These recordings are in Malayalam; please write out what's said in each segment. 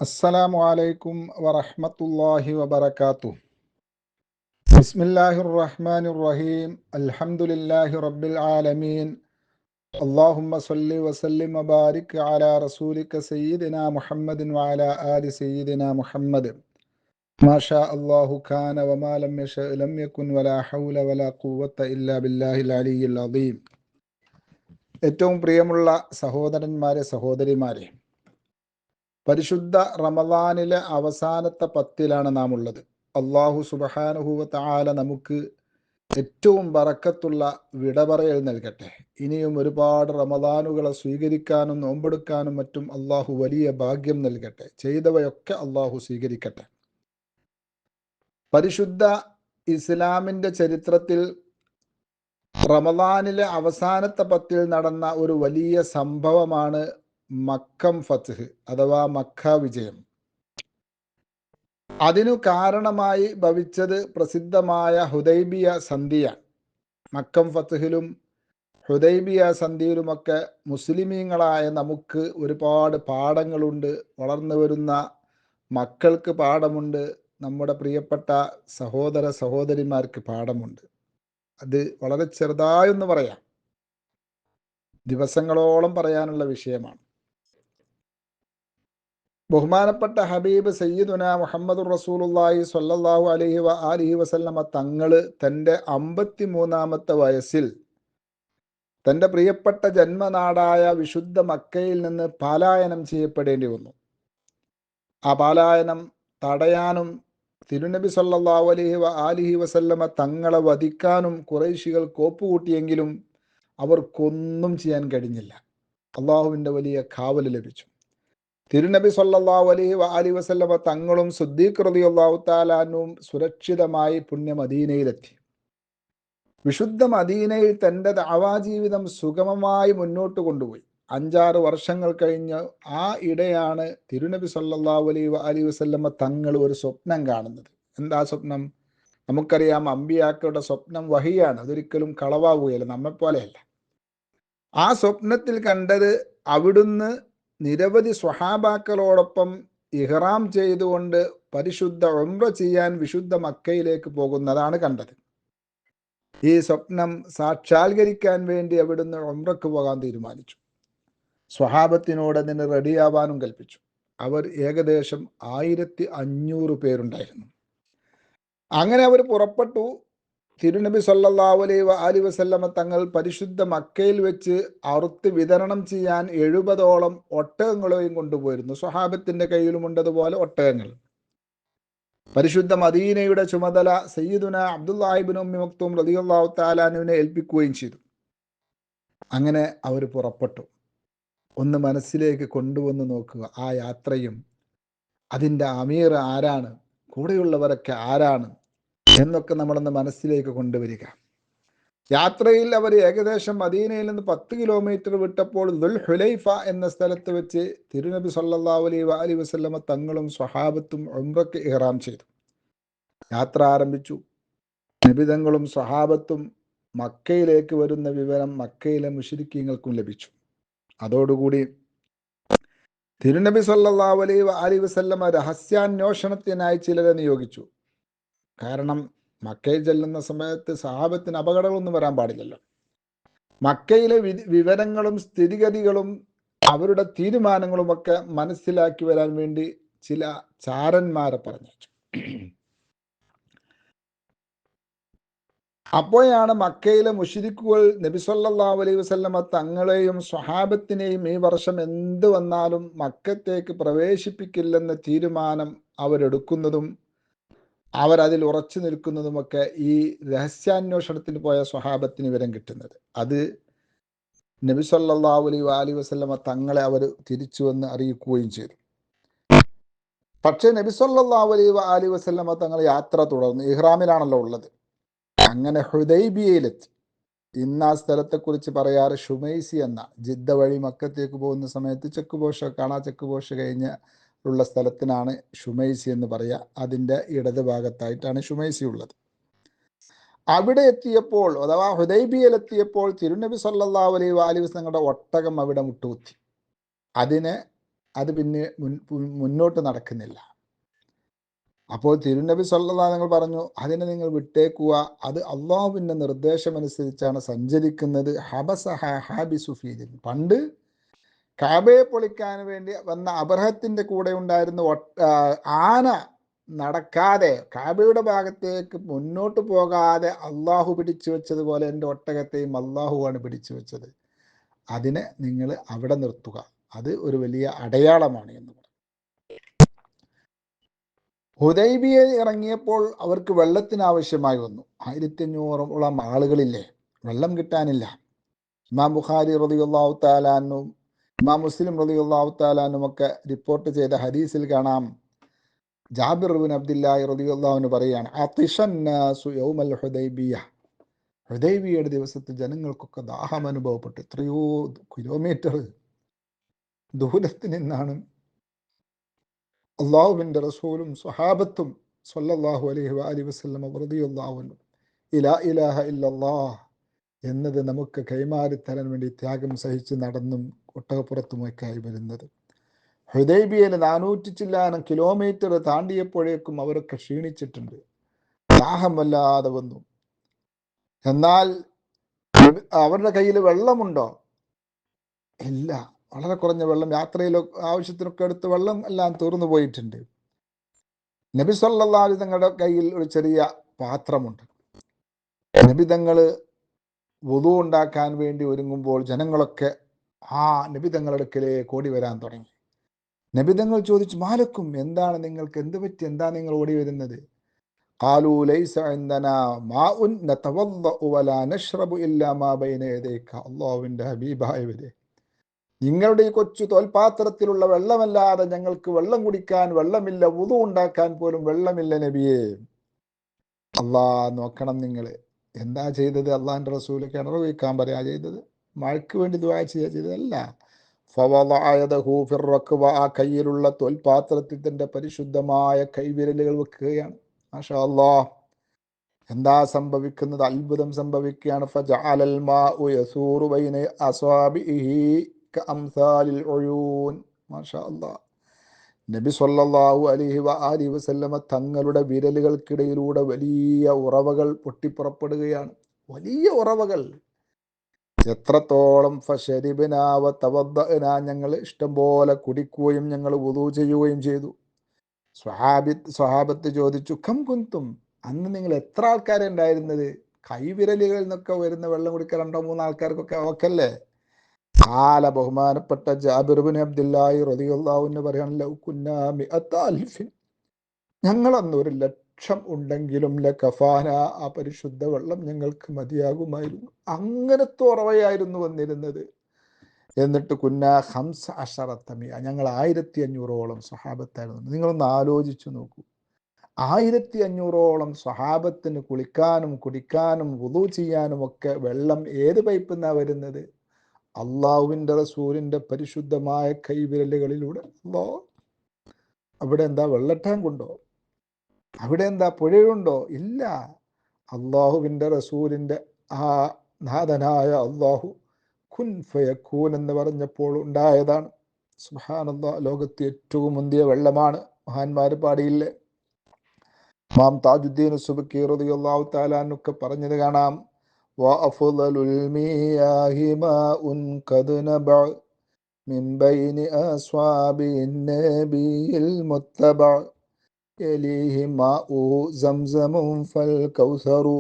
അസ്സലാമു അലൈക്കും വറഹ്മത്തുള്ളാഹി വബറകാതുഹു. ബിസ്മില്ലാഹിർ റഹ്മാനിർ റഹീം. അൽഹംദുലില്ലാഹി റബ്ബിൽ ആലമീൻ. അല്ലാഹുമ്മ സ്വല്ലി വസല്ലിം വബാരിക് അലാ റസൂലിക സയ്യിദിനാ മുഹമ്മദിൻ വഅലാ ആലി സയ്യിദിനാ മുഹമ്മദ്. മാഷാ അല്ലാഹു കാന വമാ ലം യശഅ ലം യകുൻ വലാ ഹൗല വലാ ഖുവത ഇല്ലാ ബില്ലാഹിൽ അലിയ്യിൽ അദീം. ഏറ്റവും പ്രിയമുള്ള സഹോദരന്മാരെ, സഹോദരിമാരെ, പരിശുദ്ധ റമദാനിലെ അവസാനത്തെ പത്തിലാണ് നാം ഉള്ളത്. അള്ളാഹു സുബ്ഹാനഹു വ തആല നമുക്ക് ഏറ്റവും ബറക്കത്തുള്ള വിടപറയൽ നൽകട്ടെ. ഇനിയും ഒരുപാട് റമദാനുകളെ സ്വീകരിക്കാനും നോമ്പെടുക്കാനും മറ്റും അള്ളാഹു വലിയ ഭാഗ്യം നൽകട്ടെ. ചെയ്തവയൊക്കെ അള്ളാഹു സ്വീകരിക്കട്ടെ. പരിശുദ്ധ ഇസ്ലാമിൻ്റെ ചരിത്രത്തിൽ റമദാനിലെ അവസാനത്തെ പത്തിൽ നടന്ന ഒരു വലിയ സംഭവമാണ് മക്കം ഫത്ഹ് അഥവാ മക്ക വിജയം. അതിനു കാരണമായി ഭവിച്ചത് പ്രസിദ്ധമായ ഹുദൈബിയ സന്ധിയാണ്. മക്കം ഫത്ഹിലും ഹുദൈബിയ സന്ധിയിലുമൊക്കെ മുസ്ലിമീങ്ങളായ നമുക്ക് ഒരുപാട് പാഠങ്ങളുണ്ട്. വളർന്നു വരുന്ന മക്കൾക്ക് പാഠമുണ്ട്. നമ്മുടെ പ്രിയപ്പെട്ട സഹോദര സഹോദരിമാർക്ക് പാഠമുണ്ട്. അത് വളരെ ചെറുതായൊന്ന് പറയാം, ദിവസങ്ങളോളം പറയാനുള്ള വിഷയമാണ്. ബഹുമാനപ്പെട്ട ഹബീബ് സയ്യിദുന മുഹമ്മദുർ റസൂലുള്ളാഹി സ്വല്ലല്ലാഹു അലൈഹി വ ആലിഹി വസല്ലമ തങ്ങൾ തൻ്റെ 53-ാമത്തെ വയസ്സിൽ തൻ്റെ പ്രിയപ്പെട്ട ജന്മനാടായ വിശുദ്ധ മക്കയിൽ നിന്ന് പലായനം ചെയ്യപ്പെടേണ്ടി വന്നു. ആ പലായനം തടയാനും തിരുനബി സ്വല്ലല്ലാഹു അലൈഹി വ ആലിഹി വസല്ലമ തങ്ങളെ വധിക്കാനും ഖുറൈശികൾ കോപ്പുകൂട്ടിയെങ്കിലും അവർക്കൊന്നും ചെയ്യാൻ കഴിഞ്ഞില്ല. അള്ളാഹുവിൻ്റെ വലിയ കാവൽ ലഭിച്ചു. തിരുനബി സ്വല്ലല്ലാഹു അലൈഹി വ ആലിഹി വസല്ലമ തങ്ങളും സിദ്ദീഖ് റളിയല്ലാഹു തആല അൻഹും സുരക്ഷിതമായി പുണ്യ മദീനയിലെത്തി. വിശുദ്ധ മദീനയിൽ തൻ്റെ ദഅവാ ജീവിതം സുഗമമായി മുന്നോട്ട് കൊണ്ടുപോയി. 5-6 വർഷങ്ങൾ കഴിഞ്ഞ് ആ ഇടെയാണ് തിരുനബി സ്വല്ലല്ലാഹു അലൈഹി വ ആലിഹി വസല്ലമ തങ്ങൾ ഒരു സ്വപ്നം കാണുന്നത്. എന്താ സ്വപ്നം? നമുക്കറിയാം, അമ്പിയാക്കളുടെ സ്വപ്നം വഹിയാണ്, അതൊരിക്കലും കളവാവുകയില്ല, നമ്മെപ്പോലെയല്ല. ആ സ്വപ്നത്തിൽ കണ്ടത് അവിടുന്ന് നിരവധി സ്വഹാബാക്കളോടൊപ്പം ഇഹ്റാം ചെയ്തുകൊണ്ട് പരിശുദ്ധ ഉംറ ചെയ്യാൻ വിശുദ്ധ മക്കയിലേക്ക് പോകുന്നതാണ് കണ്ടത്. ഈ സ്വപ്നം സാക്ഷാത്കരിക്കാൻ വേണ്ടി അവിടുന്ന് ഉംറക്ക് പോകാൻ തീരുമാനിച്ചു. സ്വഹാബത്തിനോട് അതിന് റെഡിയാവാനും കൽപ്പിച്ചു. അവർ ഏകദേശം 1500 പേരുണ്ടായിരുന്നു. അങ്ങനെ അവർ പുറപ്പെട്ടു. തിരുനബി സ്വല്ലല്ലാഹു അലൈഹി വ ആലിഹി വസല്ലമ തങ്ങൾ പരിശുദ്ധ മക്കയിൽ വെച്ച് അറുത്ത് വിതരണം ചെയ്യാൻ 70ഓളം ഒട്ടകങ്ങളെയും കൊണ്ടുപോയിരുന്നു. സ്വഹാബത്തിൻ്റെ കയ്യിലുമുണ്ടതുപോലെ ഒട്ടകങ്ങൾ. പരിശുദ്ധ മദീനയുടെ ചുമതല സയ്യിദുന അബ്ദുല്ലാഹി ഇബ്നു ഉമ്മി മക്തൂം റളിയല്ലാഹു തആല അൻഹുവിനെ ഏൽപ്പിക്കുകയും ചെയ്തു. അങ്ങനെ അവർ പുറപ്പെട്ടു. ഒന്ന് മനസ്സിലേക്ക് കൊണ്ടുവന്ന് നോക്കുക, ആ യാത്രയും അതിൻ്റെ അമീർ ആരാണ്, കൂടെയുള്ളവരൊക്കെ ആരാണ് എന്നൊക്കെ നമ്മളൊന്ന് മനസ്സിലേക്ക് കൊണ്ടുവരിക. യാത്രയിൽ അവർ ഏകദേശം മദീനയിൽ നിന്ന് 10 കിലോമീറ്റർ വിട്ടപ്പോൾ ദുൽ ഹുലൈഫ എന്ന സ്ഥലത്ത് വെച്ച് തിരുനബി സ്വല്ലല്ലാഹു അലൈഹി വ ആലിഹി വസല്ലമ തങ്ങളും സ്വഹാബത്തും ഉംറയ്ക്ക് ഇഹ്റാം ചെയ്തു. യാത്ര ആരംഭിച്ചു. നബി തങ്ങളും സ്വഹാബത്തും മക്കയിലേക്ക് വരുന്ന വിവരം മക്കയിലെ മുശ്രിക്കീങ്ങൾക്കും ലഭിച്ചു. അതോടുകൂടി തിരുനബി സ്വല്ലല്ലാഹു അലൈഹി വ ആലിഹി വസല്ലമ രഹസ്യാന്വേഷണത്തിനായി ചിലരെ നിയോഗിച്ചു. കാരണം മക്കയിൽ ചെല്ലുന്ന സമയത്ത് സഹാബത്തിന് അപകടങ്ങളൊന്നും വരാൻ പാടില്ലല്ലോ. മക്കയിലെ വിവരങ്ങളും സ്ഥിതിഗതികളും അവരുടെ തീരുമാനങ്ങളുമൊക്കെ മനസ്സിലാക്കി വരാൻ വേണ്ടി ചില ചാരന്മാരെ പറഞ്ഞു. അപ്പോഴാണ് മക്കയിലെ മുശ്രിക്കുകൾ നബി സല്ലല്ലാഹു അലൈഹി വസല്ലമ തങ്ങളെയും സ്വഹാബത്തിനെയും ഈ വർഷം എന്ത് വന്നാലും മക്കത്തേക്ക് പ്രവേശിപ്പിക്കില്ലെന്ന തീരുമാനം അവരെടുക്കുന്നതും അവരതിൽ ഉറച്ചു നിൽക്കുന്നതുമൊക്കെ ഈ രഹസ്യാന്വേഷണത്തിന് പോയ സ്വഹാബത്തിന് വിവരം കിട്ടുന്നത്. അത് നബി സല്ലല്ലാഹു അലൈഹി വസല്ലമ തങ്ങളെ അവർ തിരിച്ചു വന്ന് അറിയിക്കുകയും ചെയ്തു. പക്ഷേ നബി സല്ലല്ലാഹു അലൈഹി വസല്ലമ തങ്ങൾ യാത്ര തുടർന്നു. ഇഹ്റാമിലാണല്ലോ ഉള്ളത്. അങ്ങനെ ഹുദൈബിയയിലെത്തി. ഇന്ന് ആ സ്ഥലത്തെക്കുറിച്ച് പറയാറ് ഷുമൈസി എന്ന, ജിദ്ദ വഴി മക്കത്തേക്ക് പോകുന്ന സമയത്ത് ചെക്ക് പോസ്റ്റ് കാണാ, ചെക്ക് പോസ്റ്റ് കഴിഞ്ഞ് ഉള്ള സ്ഥലത്തിനാണ് ഷുമൈസി എന്ന് പറയുക. അതിൻ്റെ ഇടത് ഭാഗത്തായിട്ടാണ് ഷുമൈസി ഉള്ളത്. അവിടെ എത്തിയപ്പോൾ അഥവാ ഹുദൈബിയയിലെത്തിയപ്പോൾ തിരുനബി സല്ലല്ലാഹു അലൈഹി വസല്ലം തങ്ങളുടെ ഒട്ടകം അവിടെ മുട്ടുകുത്തി. അതിനെ അത് പിന്നെ മുന്നോട്ട് നടക്കുന്നില്ല. അപ്പോൾ തിരുനബി സല്ലല്ലാഹു നിങ്ങൾ പറഞ്ഞു, അതിനെ നിങ്ങൾ വിട്ടേക്കുക, അത് അള്ളാഹുവിൻ്റെ നിർദ്ദേശമനുസരിച്ചാണ് സഞ്ചരിക്കുന്നത്. ഹാബിസുഫീദിൻ, പണ്ട് കാബയെ പൊളിക്കാൻ വേണ്ടി വന്ന അബ്രഹത്തിൻ്റെ കൂടെ ഉണ്ടായിരുന്ന ആന നടക്കാതെ കാബയുടെ ഭാഗത്തേക്ക് മുന്നോട്ട് പോകാതെ അള്ളാഹു പിടിച്ചു വെച്ചതുപോലെ എൻ്റെ ഒട്ടകത്തെയും അള്ളാഹുവാണ് പിടിച്ചു വെച്ചത്. അതിനെ നിങ്ങൾ അവിടെ നിർത്തുക, അത് ഒരു വലിയ അടയാളമാണ് എന്ന് പറഞ്ഞു. ഹുദൈബിയയിൽ ഇറങ്ങിയപ്പോൾ അവർക്ക് വെള്ളത്തിന് ആവശ്യമായി വന്നു. 1500ഓളം ആളുകളില്ലേ, വെള്ളം കിട്ടാനില്ല. ഇമാം ബുഖാരി റളിയല്ലാഹു തആല അൻഹു, ഇമാം മുസ്ലിം റളിയല്ലാഹു തആല അൻഹു ഒക്കെ റിപ്പോർട്ട് ചെയ്ത ഹദീസിൽ കാണാം, ജാബിർ ഇബ്നു അബ്ദുല്ലാഹി റളിയല്ലാഹു അൻഹു പറയാണ്, അതിഷന്നാസു യൗമൽ ഹുദൈബിയ, ഹുദൈബിയയുടെ ദിവസത്തിൽ ജനങ്ങൾക്കൊക്കെ ദാഹം അനുഭവപ്പെട്ടു. എത്രയോ കിലോമീറ്റർ ദൂരത്ത് നിന്നാണ് അള്ളാഹുവിൻ്റെ റസൂലും സ്വഹാബത്തും സ്വല്ലല്ലാഹു അലൈഹി വആലിഹി വസല്ലം റളിയല്ലാഹു അൻഹു ഇലാ ഇലാഹ ഇല്ലല്ലാഹ് എന്നത് നമുക്ക് കൈമാറി തരാൻ വേണ്ടി ത്യാഗം സഹിച്ച് നടന്നും ഒട്ടകപ്പുറത്തുമൊക്കെയായി വരുന്നത്. ഹുദൈബിയയിൽ 400 ചില്ലാനം കിലോമീറ്റർ താണ്ടിയപ്പോഴേക്കും അവരൊക്കെ ക്ഷീണിച്ചിട്ടുണ്ട്, ദാഹം വല്ലാതെ വന്നു. എന്നാൽ അവരുടെ കയ്യിൽ വെള്ളമുണ്ടോ? ഇല്ല, വളരെ കുറഞ്ഞ വെള്ളം, യാത്രയിലോ ആവശ്യത്തിനൊക്കെ എടുത്ത് വെള്ളം എല്ലാം തീർന്നു പോയിട്ടുണ്ട്. നബി സല്ലല്ലാഹു അലൈഹി തങ്ങളുടെ കയ്യിൽ ഒരു ചെറിയ പാത്രമുണ്ട്. നബി തങ്ങൾ വുളു ഉണ്ടാക്കാൻ വേണ്ടി ഒരുങ്ങുമ്പോൾ ജനങ്ങളൊക്കെ ആ നബി തങ്ങളുടെ അടുക്കലേക്ക് ഓടി വരാൻ തുടങ്ങി. നബി തങ്ങൾ ചോദിച്ചു, മാലക്കും, എന്താണ് നിങ്ങൾക്ക്, എന്ത് പറ്റി, എന്താ നിങ്ങൾ ഓടി വരുന്നത്? ഖാലൂ ലൈസ ഇൻദനാ മാഉൻ നതവദ്ദഉ വലാ നശ്റബു ഇല്ലാ മാ ബൈന യദൈക. അല്ലാഹുവിൻ്റെ ഹബീബായവരെ, നിങ്ങളുടെ ഈ കൊച്ചു തോൽപാത്രത്തിലുള്ള വെള്ളമല്ലാതെ ഞങ്ങൾക്ക് വെള്ളം കുടിക്കാൻ വെള്ളമില്ല, വുളു ഉണ്ടാക്കാൻ പോലും വെള്ളമില്ല നബിയെ. നോക്കണം നിങ്ങൾ എന്താ ചെയ്തത്? അള്ളാഹിൻ്റെ റസൂൽ കിണർ വയ്ക്കാൻ പറയാ ചെയ്തത്, മഴയ്ക്ക് വേണ്ടി ദുആ ചെയ്തതല്ല. ആ കയ്യിലുള്ള തോൽപാത്രത്തിൽ തന്റെ പരിശുദ്ധമായ കൈവിരലുകൾ വെക്കുകയാണ്. മാഷാ അല്ലാഹ്, എന്താ സംഭവിക്കുന്നത്? അത്ഭുതം സംഭവിക്കുകയാണ്. ഫജഅലൽ മാഉ യസൂറു ബൈന അസ്വാബിഹി കഅംസാലിൽ ഉയൂൻ. മാഷാ അല്ലാഹ്, നബി സല്ലല്ലാഹു അലൈഹി വആലിഹി വസല്ലമ തങ്ങളുടെ വിരലുകൾക്കിടയിലൂടെ വലിയ ഉറവകൾ പൊട്ടിപ്പുറപ്പെടുകയാണ്, വലിയ ഉറവകൾ. എത്രത്തോളം? ഫശരിബ്നാ വതവദ്ദഅനാ, ഞങ്ങൾ ഇഷ്ടം പോലെ കുടിക്കുകയും ഞങ്ങൾ വുളൂ ചെയ്യുകയും ചെയ്തു. സ്വഹാബത്ത് ചോദിച്ചു, കം കുന്തും, അന്ന് നിങ്ങൾ എത്ര ആൾക്കാരെ ഉണ്ടായിരുന്നത്? കൈവിരലുകളിൽ നിന്നൊക്കെ വരുന്ന വെള്ളം കുടിക്കാൻ 2-3 ആൾക്കാർക്കൊക്കെ ഓക്കല്ലേ? കാല, ബഹുമാനപ്പെട്ട ജാബിർ ഇബ്നു അബ്ദുല്ലാഹി റളിയല്ലാഹു അൻഹു പറയാണ്, ലൗ കുന്നാ മിഅത അൽഫിൻ, ഞങ്ങൾ അന്ന് 1,00,000 ഉണ്ടെങ്കിലും ലകഫാന, ആ പരിശുദ്ധ വെള്ളം ഞങ്ങൾക്ക് മതിയാകുമായിരുന്നു. അങ്ങനത്തെ ഉറവയായിരുന്നു വന്നിരുന്നത്. എന്നിട്ട് കുന്നാ 15 മിഅ, ഞങ്ങൾ 1500ഓളം സ്വഹാബത്തായിരുന്നു. നിങ്ങളൊന്ന് ആലോചിച്ചു നോക്കൂ, 1500ഓളം സ്വഹാബത്തിന് കുളിക്കാനും കുടിക്കാനും വുളൂ ചെയ്യാനും ഒക്കെ വെള്ളം ഏത് പൈപ്പിൽ നിന്നാണ് വരുന്നത്? അള്ളാഹുവിൻ്റെ റസൂലിൻ്റെ പരിശുദ്ധമായ കൈവിരലുകളിലൂടെ. അവിടെ എന്താ വെള്ളട്ടാങ്കുണ്ടോ? അവിടെ എന്താ പുഴയുണ്ടോ? ഇല്ല. അള്ളാഹുവിൻ്റെ റസൂലിൻ്റെ ആ നാഥനായ അള്ളാഹു കുൻ ഫയക്കൂൻ എന്ന് പറഞ്ഞപ്പോൾ ഉണ്ടായതാണ്. സുബ്ഹാനല്ലാഹ്, ലോകത്തെ ഏറ്റവും മുന്തിയ വെള്ളമാണ്. മഹാന്മാർ പാടിയില്ലേ? ഇമാം താജുദ്ദീൻ സുബ്കി റളിയല്ലാഹു തആല അൻഹു പറഞ്ഞത് കാണാം, വഅഫ്ളലുൽ മിയാഹി മാഉൻ ഖദ് നബഅ മിൻ ബൈനി അസ്വാബിൻ നബിയിൽ മുത്തബഅ യലീഹി മാഉ സംസമുൻ ഫൽ കൗസറു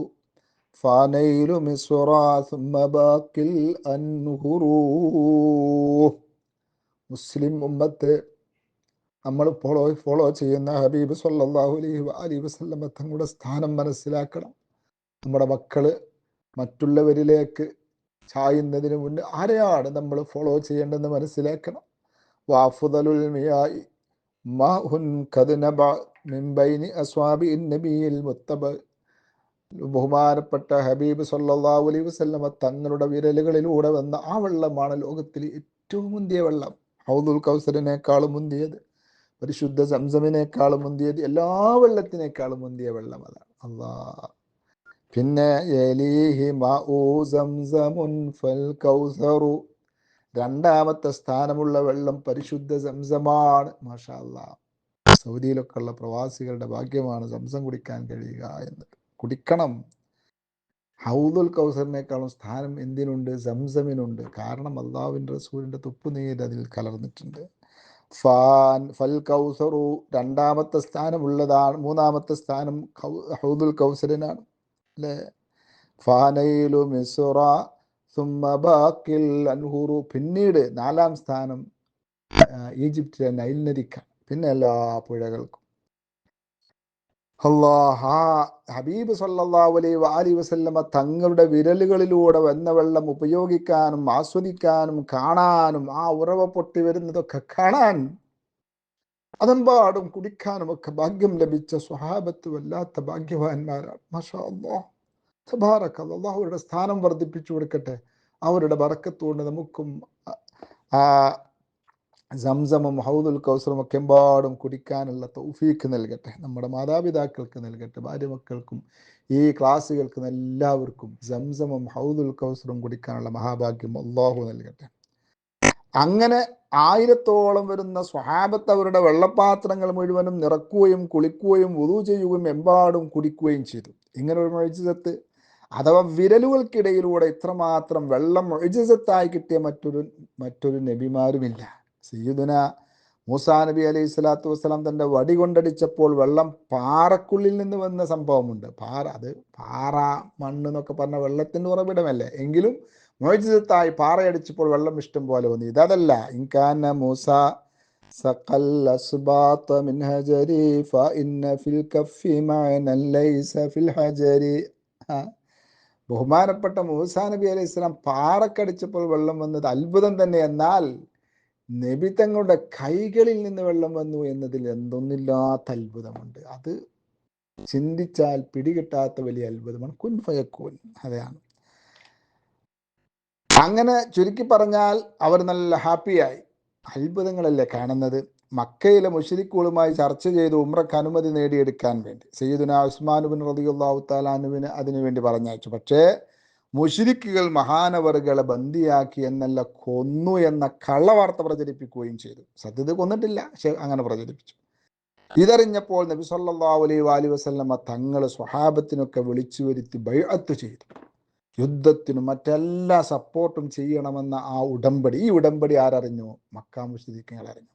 ഫനൈലു മിസ്റാ സുമ്മ ബാക്കിൽ അൻഹുറൂ. മുസ്ലിം ഉമ്മത്ത്, നമ്മൾ ഫോളോ ചെയ്യുന്ന ഹബീബ് സല്ലല്ലാഹു അലൈഹി വസല്ലം തങ്ങളുടെ സ്ഥാനം മനസ്സിലാക്കണം. നമ്മുടെ മക്കള് മറ്റുള്ളവരിലേക്ക് ചായുന്നതിന് മുന്നേ ആരെയാണ് നമ്മൾ ഫോളോ ചെയ്യേണ്ടതെന്ന് മനസ്സിലാക്കണം. വഅഫ്ദലുൽ മിയാഇ മാഉൻ ഖദ് നബഅ മിൻ ബൈനി അസ്വാബിൻ നബിയിൽ മുത്തബ. ബഹുമാനപ്പെട്ട ഹബീബ് സല്ലല്ലാഹു അലൈഹി വസല്ലം തങ്ങളുടെ വിരലുകളിലൂടെ വന്ന ആ വെള്ളമാണ് ലോകത്തിലെ ഏറ്റവും മുന്തിയ വെള്ളം. ഹൗദുൽ കൗസറിനേക്കാളും മുന്തിയത്, പരിശുദ്ധ സംസമിനേക്കാളും മുന്തിയത്, എല്ലാ വെള്ളത്തിനേക്കാളും മുന്തിയ വെള്ളം അതാണ്. അല്ലാഹ്. പിന്നെ യലീഹി മാഉ സംസമുൻ ഫൽ കൗസറു, രണ്ടാമത്തെ സ്ഥാനമുള്ള വെള്ളം പരിശുദ്ധ സംസമാണ്. മാഷാ അല്ലാഹ്, സൗദിയിലൊക്കെ ഉള്ള പ്രവാസികളുടെ ഭാഗ്യമാണ് സംസം കുടിക്കാൻ കഴിയുക എന്നത്. കുടിക്കണം. ഹൗദുൽ കൗസറിനേക്കാളും സ്ഥാനം എന്തിനുണ്ട്? സംസമിനുണ്ട്. കാരണം അള്ളാഹുവിൻ്റെ റസൂലിൻ്റെ തുപ്പുനീര് അതിൽ കലർന്നിട്ടുണ്ട്. ഫൽ കൗസറു രണ്ടാമത്തെ സ്ഥാനമുള്ളതാണ്. മൂന്നാമത്തെ സ്ഥാനം ഹൗദുൽ കൗസറിനാണ് അല്ലേ. ഫാനയിലു മിസ്റ സുമ്മ ബാക്കിൽ അൻഹുറു, പിന്നീട് നാലാം സ്ഥാനം ഈജിപ്തിലെ നൈൽ നദിക്കാണ്, പിന്നെ എല്ലാ പുഴകൾക്കും. ഹബീബ് സല്ലല്ലാഹു അലൈഹി വസല്ലമ തങ്ങളുടെ വിരലുകളിലൂടെ വന്ന വെള്ളം ഉപയോഗിക്കാനും ആസ്വദിക്കാനും കാണാനും ആ ഉറവ പൊട്ടി വരുന്നതൊക്കെ കാണാൻ അതെമ്പാടും കുടിക്കാനും ഒക്കെ ഭാഗ്യം ലഭിച്ച സ്വഹാബത്ത് വല്ലാത്ത ഭാഗ്യവാന്മാരാണ്. മാഷാ അല്ലാഹ്, തബാറകല്ലാഹ്. അല്ലാഹു അവരുടെ സ്ഥാനം വർദ്ധിപ്പിച്ചു കൊടുക്കട്ടെ. അവരുടെ ബറക്കത്തുകൊണ്ട് നമുക്കും ആ സംസമും ഹൗദുൽ കൗസറും ഒക്കെ എമ്പാടും കുടിക്കാനുള്ള തൗഫീക്ക് നൽകട്ടെ. നമ്മുടെ മാതാപിതാക്കൾക്ക് നൽകട്ടെ, ഭാര്യമക്കൾക്കും ഈ ക്ലാസ് കേൾക്കുന്ന എല്ലാവർക്കും സംസമും ഹൗദുൽ കൗസറും കുടിക്കാനുള്ള മഹാഭാഗ്യം അല്ലാഹു നൽകട്ടെ. അങ്ങനെ 1000-ഓളം വരുന്ന സ്വഹാബത്ത് അവരുടെ വെള്ളപ്പാത്രങ്ങൾ മുഴുവനും നിറക്കുകയും കുളിക്കുകയും വുളു ചെയ്യുകയും എമ്പാടും കുടിക്കുകയും ചെയ്തു. ഇങ്ങനെ ഒരു മുഅ്ജിസത്ത്, അഥവാ വിരലുകൾക്കിടയിലൂടെ ഇത്രമാത്രം വെള്ളം മുഅ്ജിസത്തായി കിട്ടിയ മറ്റൊരു നബിമാരുമില്ല. സയ്യിദുന മൂസാ നബി അലൈഹി സ്വലാത്തു വസ്സലാം തൻ്റെ വടി കൊണ്ടടിച്ചപ്പോൾ വെള്ളം പാറക്കുള്ളിൽ നിന്ന് വന്ന സംഭവമുണ്ട്. പാറ മണ്ണ് എന്നൊക്കെ പറഞ്ഞ വെള്ളത്തിൻ്റെ ഉറവിടമല്ലേ, എങ്കിലും മുഅ്ജിസത്തായി പാറയടിച്ചപ്പോൾ വെള്ളം ഇഷ്ടം പോലെ വന്നു. ഇതല്ല, ഇൻകാന മൂസ സഖൽ അസ്ബാത മിൻ ഹജരി ഫഇന്ന ഫിൽ കഫി മഅനൻ ലൈസ ഫിൽ ഹജരി. ബഹുമാനപ്പെട്ട മൂസാ നബി അലൈഹി സ്വലാം പാറക്കടിച്ചപ്പോൾ വെള്ളം വന്നത് അത്ഭുതം തന്നെ. എന്നാൽ നബി തങ്ങളുടെ കൈകളിൽ നിന്ന് വെള്ളം വന്നു എന്നതിൽ എന്തൊന്നില്ലാത്ത അത്ഭുതമുണ്ട്. അത് ചിന്തിച്ചാൽ പിടികിട്ടാത്ത വലിയ അത്ഭുതമാണ്. കുൻ ഫയക്കൂൻ, അതാണ്. അങ്ങനെ ചുരുക്കി പറഞ്ഞാൽ അവർ നല്ല ഹാപ്പിയായി. അത്ഭുതങ്ങളല്ലേ കാണുന്നത്. മക്കയിലെ മുശ്രിക്കുകളുമായി ചർച്ച ചെയ്ത് ഉംറക്ക് അനുമതി നേടിയെടുക്കാൻ വേണ്ടി സയ്യിദുനാ ഉസ്മാൻ ഇബ്നു റളിയല്ലാഹു തആല അൻഹുവിനെ അതിനുവേണ്ടി പറഞ്ഞയച്ചു. പക്ഷേ മുശ്രിക്കുകൾ മഹാനവറുകളെ ബന്ദിയാക്കി എന്നല്ല, കൊന്നു എന്ന കള്ളവാർത്ത പ്രചരിപ്പിക്കുകയും ചെയ്തു. സത്യത്തിൽ കൊന്നിട്ടില്ല, പക്ഷെ അങ്ങനെ പ്രചരിപ്പിച്ചു. ഇതറിഞ്ഞപ്പോൾ നബി സല്ലല്ലാഹു അലൈഹി വസല്ലമ തങ്ങൾ സ്വഹാബത്തിനൊക്കെ വിളിച്ചു വരുത്തി ബൈഅത്ത് ചെയ്തു. യുദ്ധത്തിനും മറ്റെല്ലാ സപ്പോർട്ടും ചെയ്യണമെന്ന ആ ഉടമ്പടി, ഈ ഉടമ്പടി ആരറിഞ്ഞു? മക്ക മുശ്രിക്കുകൾ അറിഞ്ഞു.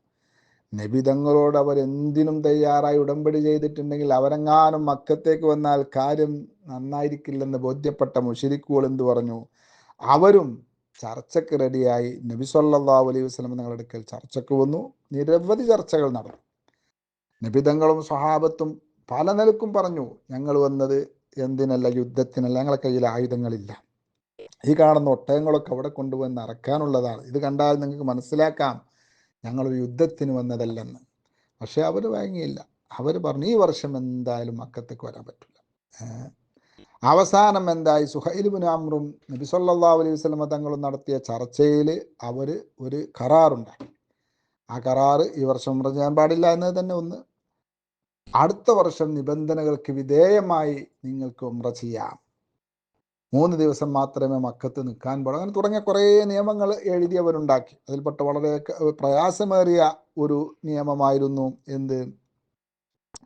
നബി തങ്ങളോട് അവരെന്തിനും തയ്യാറായി ഉടമ്പടി ചെയ്തിട്ടുണ്ടെങ്കിൽ അവരെങ്ങാനും മക്കത്തേക്ക് വന്നാൽ കാര്യം നന്നായിരിക്കില്ലെന്ന് ബോധ്യപ്പെട്ട മുശ്രിക്കുകൾ എന്തു പറഞ്ഞു? അവരും ചർച്ചയ്ക്ക് റെഡിയായി. നബി സല്ലല്ലാഹു അലൈഹി വസല്ലം തങ്ങളുടെ അടുക്കൽ ചർച്ചയ്ക്ക് വന്നു. നിരവധി ചർച്ചകൾ നടന്നു. നബി തങ്ങളും സ്വഹാബത്തും പല നിലക്കും പറഞ്ഞു, ഞങ്ങൾ വന്നത് എന്തിനല്ല, യുദ്ധത്തിനല്ല, ഞങ്ങളെ കയ്യിൽ ആയുധങ്ങളില്ല. ഈ കാണുന്ന ഒട്ടകങ്ങളൊക്കെ അവിടെ കൊണ്ടുവന്ന് അറക്കാനുള്ളതാണ്. ഇത് കണ്ടാൽ നിങ്ങൾക്ക് മനസ്സിലാക്കാം ഞങ്ങളൊരു യുദ്ധത്തിന് വന്നതല്ലെന്ന്. പക്ഷെ അവർ വാങ്ങിയില്ല. അവർ പറഞ്ഞു, ഈ വർഷം എന്തായാലും മക്കത്തേക്ക് വരാൻ പറ്റില്ല. അവസാനം എന്തായി? സുഹൈൽ ഇബ്നു അംറും നബി സല്ലല്ലാഹു അലൈഹി വസല്ലം തങ്ങളും നടത്തിയ ചർച്ചയിൽ അവർ ഒരു കരാറുണ്ടാക്കി. ആ കരാറ് ഈ വർഷം ഉംറ ചെയ്യാൻ പാടില്ല എന്നത് തന്നെ ഒന്ന്. അടുത്ത വർഷം നിബന്ധനകൾക്ക് വിധേയമായി നിങ്ങൾക്ക് ഉംറ ചെയ്യാം, 3 ദിവസം മാത്രമേ മക്കത്ത് നിൽക്കാൻ പാടുള്ളൂ. അങ്ങനെ തുടങ്ങിയ കുറേ നിയമങ്ങൾ എഴുതിയവരുണ്ടാക്കി. അതിൽപ്പെട്ട വളരെ പ്രയാസമേറിയ ഒരു നിയമമായിരുന്നു എന്ത്?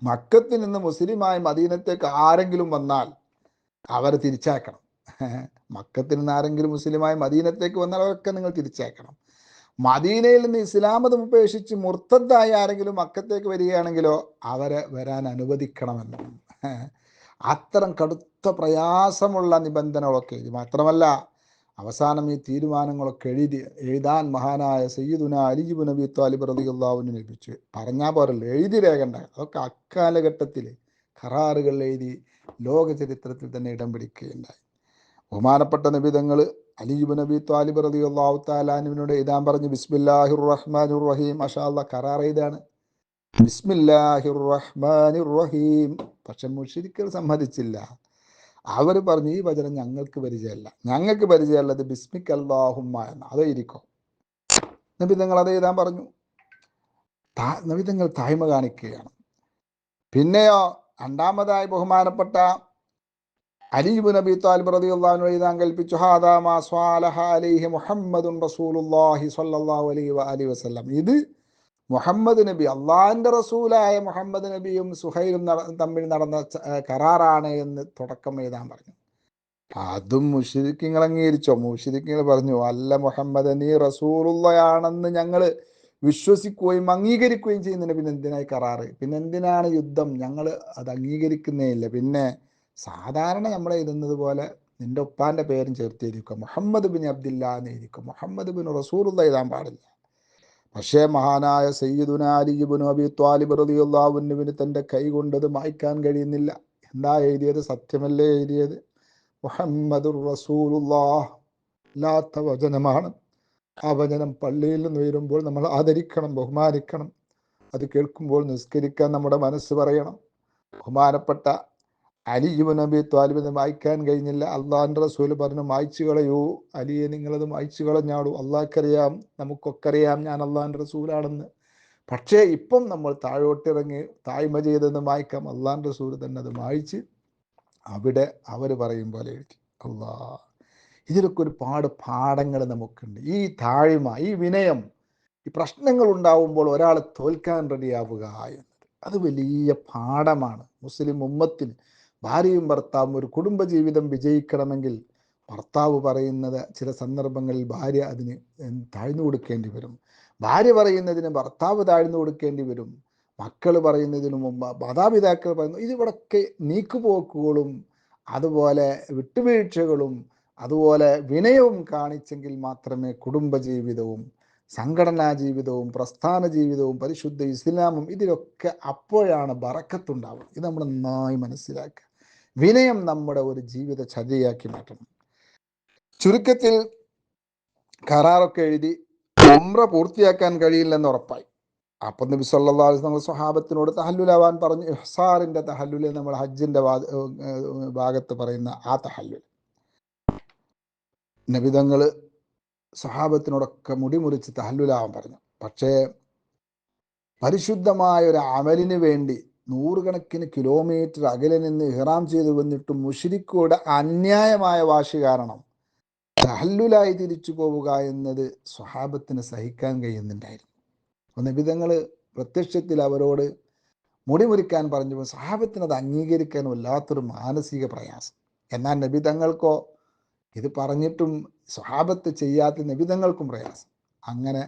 മക്കത്തിൽ നിന്ന് മുസ്ലിമായി മദീനത്തേക്ക് ആരെങ്കിലും വന്നാൽ അവരെ തിരിച്ചയക്കണം. മക്കത്തിൽ നിന്ന് ആരെങ്കിലും മുസ്ലിമായി മദീനത്തേക്ക് വന്നാൽ അവരൊക്കെ നിങ്ങൾ തിരിച്ചയക്കണം. മദീനയിൽ നിന്ന് ഇസ്ലാം മതം ഉപേക്ഷിച്ച് മുർത്തദ്ദായി ആരെങ്കിലും മക്കത്തേക്ക് വരികയാണെങ്കിലോ അവരെ വരാൻ അനുവദിക്കണമെന്ന്. അത്തരം കടുത്ത പ്രയാസമുള്ള നിബന്ധനകളൊക്കെ എഴുതി. മാത്രമല്ല അവസാനം ഈ തീരുമാനങ്ങളൊക്കെ എഴുതാൻ മഹാനായ സയ്യിദുനാ അലി ഇബ്നു അബീ ത്വാലിബ് റളിയല്ലാഹു അൻഹു ലഭിച്ചു. പറഞ്ഞാൽ പോരല്ലോ, എഴുതി രേഖണ്ട. അതൊക്കെ അക്കാലഘട്ടത്തിൽ ഖറാറുകൾ എഴുതി ലോക ചരിത്രത്തിൽ തന്നെ ഇടം പിടിക്കുകയുണ്ടായി. ബഹുമാനപ്പെട്ട നബിതങ്ങൾ അലി ഇബ്നു അബീ ത്വാലിബ് റളിയല്ലാഹു തആല അൻഹുവിനോട് എഴുതാൻ പറഞ്ഞു, ബിസ്മില്ലാഹിർ റഹ്മാനിർ റഹീം. മാഷാ അല്ലാഹ്, കരാർ എഴുതാണ്, ബിസ്മില്ലാഹിർ റഹ്മാനിർ റഹീം. പക്ഷെ മുശ്രിക്കുകൾ സമ്മതിച്ചില്ല. അവർ പറഞ്ഞു, ഈ വചനം ഞങ്ങൾക്ക് പരിചയമല്ല, ഞങ്ങൾക്ക് പരിചയമുള്ളത് ബിസ്മിക അല്ലാഹുമ്മ എന്ന, അതായിരിക്കും. നബി തങ്ങൾ അത് എഴുതാൻ പറഞ്ഞു. നബി തങ്ങൾ താഴ്മ കാണിക്കുകയാണ്. പിന്നെയോ രണ്ടാമതായി ബഹുമാനപ്പെട്ട അലി ഇബ്നു അബീ ത്വാലിബ് റളിയല്ലാഹു അൻഹു എഴുതാൻ കൽപ്പിച്ചു, ഹാദാ മാ സ്വാലഹ അലൈഹി മുഹമ്മദുൻ റസൂലുള്ളാഹി സ്വല്ലല്ലാഹു അലൈഹി വആലിഹി വസല്ലം. ഇത് മുഹമ്മദ് നബി, അള്ളാഹിൻ്റെ റസൂലായ മുഹമ്മദ് നബിയും സുഹൈലും തമ്മിൽ നടന്ന കരാറാണ് എന്ന് തുടക്കം എഴുതാൻ പറഞ്ഞു. അതും മുശ്രിക്കുകൾ അംഗീകരിച്ചോ? മുശ്രിക്കുകൾ പറഞ്ഞു, അല്ല മുഹമ്മദ്, നീ റസൂലുള്ളയാണെന്ന് ഞങ്ങൾ വിശ്വസിക്കുകയും അംഗീകരിക്കുകയും ചെയ്യുന്നതിന് പിന്നെ എന്തിനായി കരാറ്? പിന്നെ എന്തിനാണ് യുദ്ധം? ഞങ്ങൾ അത് അംഗീകരിക്കുന്നേ ഇല്ല. പിന്നെ സാധാരണ നമ്മളെ എഴുതുന്നത് പോലെ നിന്റെ ഉപ്പാൻ്റെ പേരും ചേർത്തിരിക്കുക, മുഹമ്മദ് ബിൻ അബ്ദില്ലാ എന്ന് എഴുതിക്കുക, മുഹമ്മദ് ബിൻ റസൂലുള്ള എഴുതാൻ പാടില്ല. പക്ഷേ മഹാനായ സയ്യിദുന അലി ഇബ്നു അബീ ത്വാലിബ് റളിയല്ലാഹു അൻഹുവിന് തൻ്റെ കൈ കൊണ്ടത് മായ്ക്കാൻ കഴിയുന്നില്ല. എന്താ എഴുതിയത്? സത്യമല്ലേ എഴുതിയത്? മുഹമ്മദുർ റസൂലുള്ളാഹ്. അല്ലാത്ത വചനമാണ്. ആ വചനം പള്ളിയിൽ നിന്ന് വരുമ്പോൾ നമ്മൾ ആദരിക്കണം, ബഹുമാനിക്കണം. അത് കേൾക്കുമ്പോൾ നിസ്കരിക്കാൻ നമ്മുടെ മനസ്സ് പറയണം. ബഹുമാനപ്പെട്ട അലി ഇബ്നു അബീ ത്വാലിബിന് മായ്ക്കാൻ കഴിഞ്ഞില്ല. അള്ളാഹിൻ്റെ റസൂൽ പറഞ്ഞു, മായ്ച്ചു കളയൂ അലിയെ, നിങ്ങളത് മായ്ച്ചു കളഞ്ഞാടൂ. അള്ളാഹ്ക്കറിയാം, നമുക്കൊക്കെ അറിയാം ഞാൻ അള്ളാഹിൻ്റെ റസൂലാണെന്ന്. പക്ഷേ ഇപ്പം നമ്മൾ താഴോട്ടിറങ്ങി താഴ്മ ചെയ്തെന്ന് മായ്ക്കാം. അള്ളാഹിൻ്റെ റസൂൽ തന്നെ അത് മായ്ച്ച് അവിടെ അവർ പറയും പോലെ എഴുതി. അള്ളാ, ഇതിലൊക്കെ ഒരുപാട് പാഠങ്ങൾ നമുക്കുണ്ട്. ഈ താഴ്മ, ഈ വിനയം, ഈ പ്രശ്നങ്ങൾ ഉണ്ടാവുമ്പോൾ ഒരാൾ തോൽക്കാൻ റെഡിയാവുക എന്നത് അത് വലിയ പാഠമാണ് മുസ്ലിം ഉമ്മത്തിന്. ഭാര്യയും ഭർത്താവും ഒരു കുടുംബജീവിതം വിജയിക്കണമെങ്കിൽ ഭർത്താവ് പറയുന്നത് ചില സന്ദർഭങ്ങളിൽ ഭാര്യ അതിന് താഴ്ന്നു കൊടുക്കേണ്ടി വരും. ഭാര്യ പറയുന്നതിന് ഭർത്താവ് താഴ്ന്നു കൊടുക്കേണ്ടി വരും. മക്കൾ പറയുന്നതിന് മുമ്പ് മാതാപിതാക്കൾ പറയുന്നു. ഇതിവിടൊക്കെ നീക്കുപോക്കുകളും അതുപോലെ വിട്ടുവീഴ്ചകളും അതുപോലെ വിനയവും കാണിച്ചെങ്കിൽ മാത്രമേ കുടുംബജീവിതവും സംഘടനാ ജീവിതവും പ്രസ്ഥാന ജീവിതവും പരിശുദ്ധ ഇസ്ലാമും ഇതിലൊക്കെ അപ്പോഴാണ് ബറക്കത്തുണ്ടാവുക. ഇത് നമ്മൾ നന്നായി മനസ്സിലാക്കുക. വിനയം നമ്മുടെ ഒരു ജീവിത ചര്യയാക്കി മാറ്റണം. ചുരുക്കത്തിൽ കരാറൊക്കെ എഴുതി ഉംറ പൂർത്തിയാക്കാൻ കഴിയില്ലെന്ന് ഉറപ്പായി. അപ്പം നബി സല്ലല്ലാഹു അലൈഹി വസല്ലം സ്വഹാബത്തിനോട് തഹല്ലുലാവാൻ പറഞ്ഞു. ഇഹ്സാറിൻ്റെ തഹല്ലുൽ, നമ്മൾ ഹജ്ജിൻ്റെ ഭാഗത്ത് പറയുന്ന ആ തഹല്ലുൽ. നബിതങ്ങൾ സ്വഹാബത്തിനോടൊക്കെ മുടി മുറിച്ച് തഹല്ലുലാവാൻ പറഞ്ഞു. പക്ഷേ പരിശുദ്ധമായ ഒരു അമലിന് വേണ്ടി നൂറുകണക്കിന് കിലോമീറ്റർ അകലെ നിന്ന് ഇഹ്റാം ചെയ്ത് വന്നിട്ടും മുശ്രിക്കോട് അന്യായമായ വാശി കാരണം തഹല്ലുലായി തിരിച്ചു പോവുക എന്നത് സ്വഹാബത്തിന് സഹിക്കാൻ കഴിയുന്നുണ്ടായിരുന്നു. നബിതങ്ങൾ പ്രത്യക്ഷത്തിൽ അവരോട് മുടി മുറിക്കാൻ പറഞ്ഞു. സ്വഹാബത്തിന് അത് അംഗീകരിക്കാൻ വല്ലാത്തൊരു മാനസിക പ്രയാസം. എന്നാൽ നബിതങ്ങൾക്കോ ഇത് പറഞ്ഞിട്ടും സ്വഹാബത്ത് ചെയ്യാത്ത നബിതങ്ങൾക്കും പ്രയാസം. അങ്ങനെ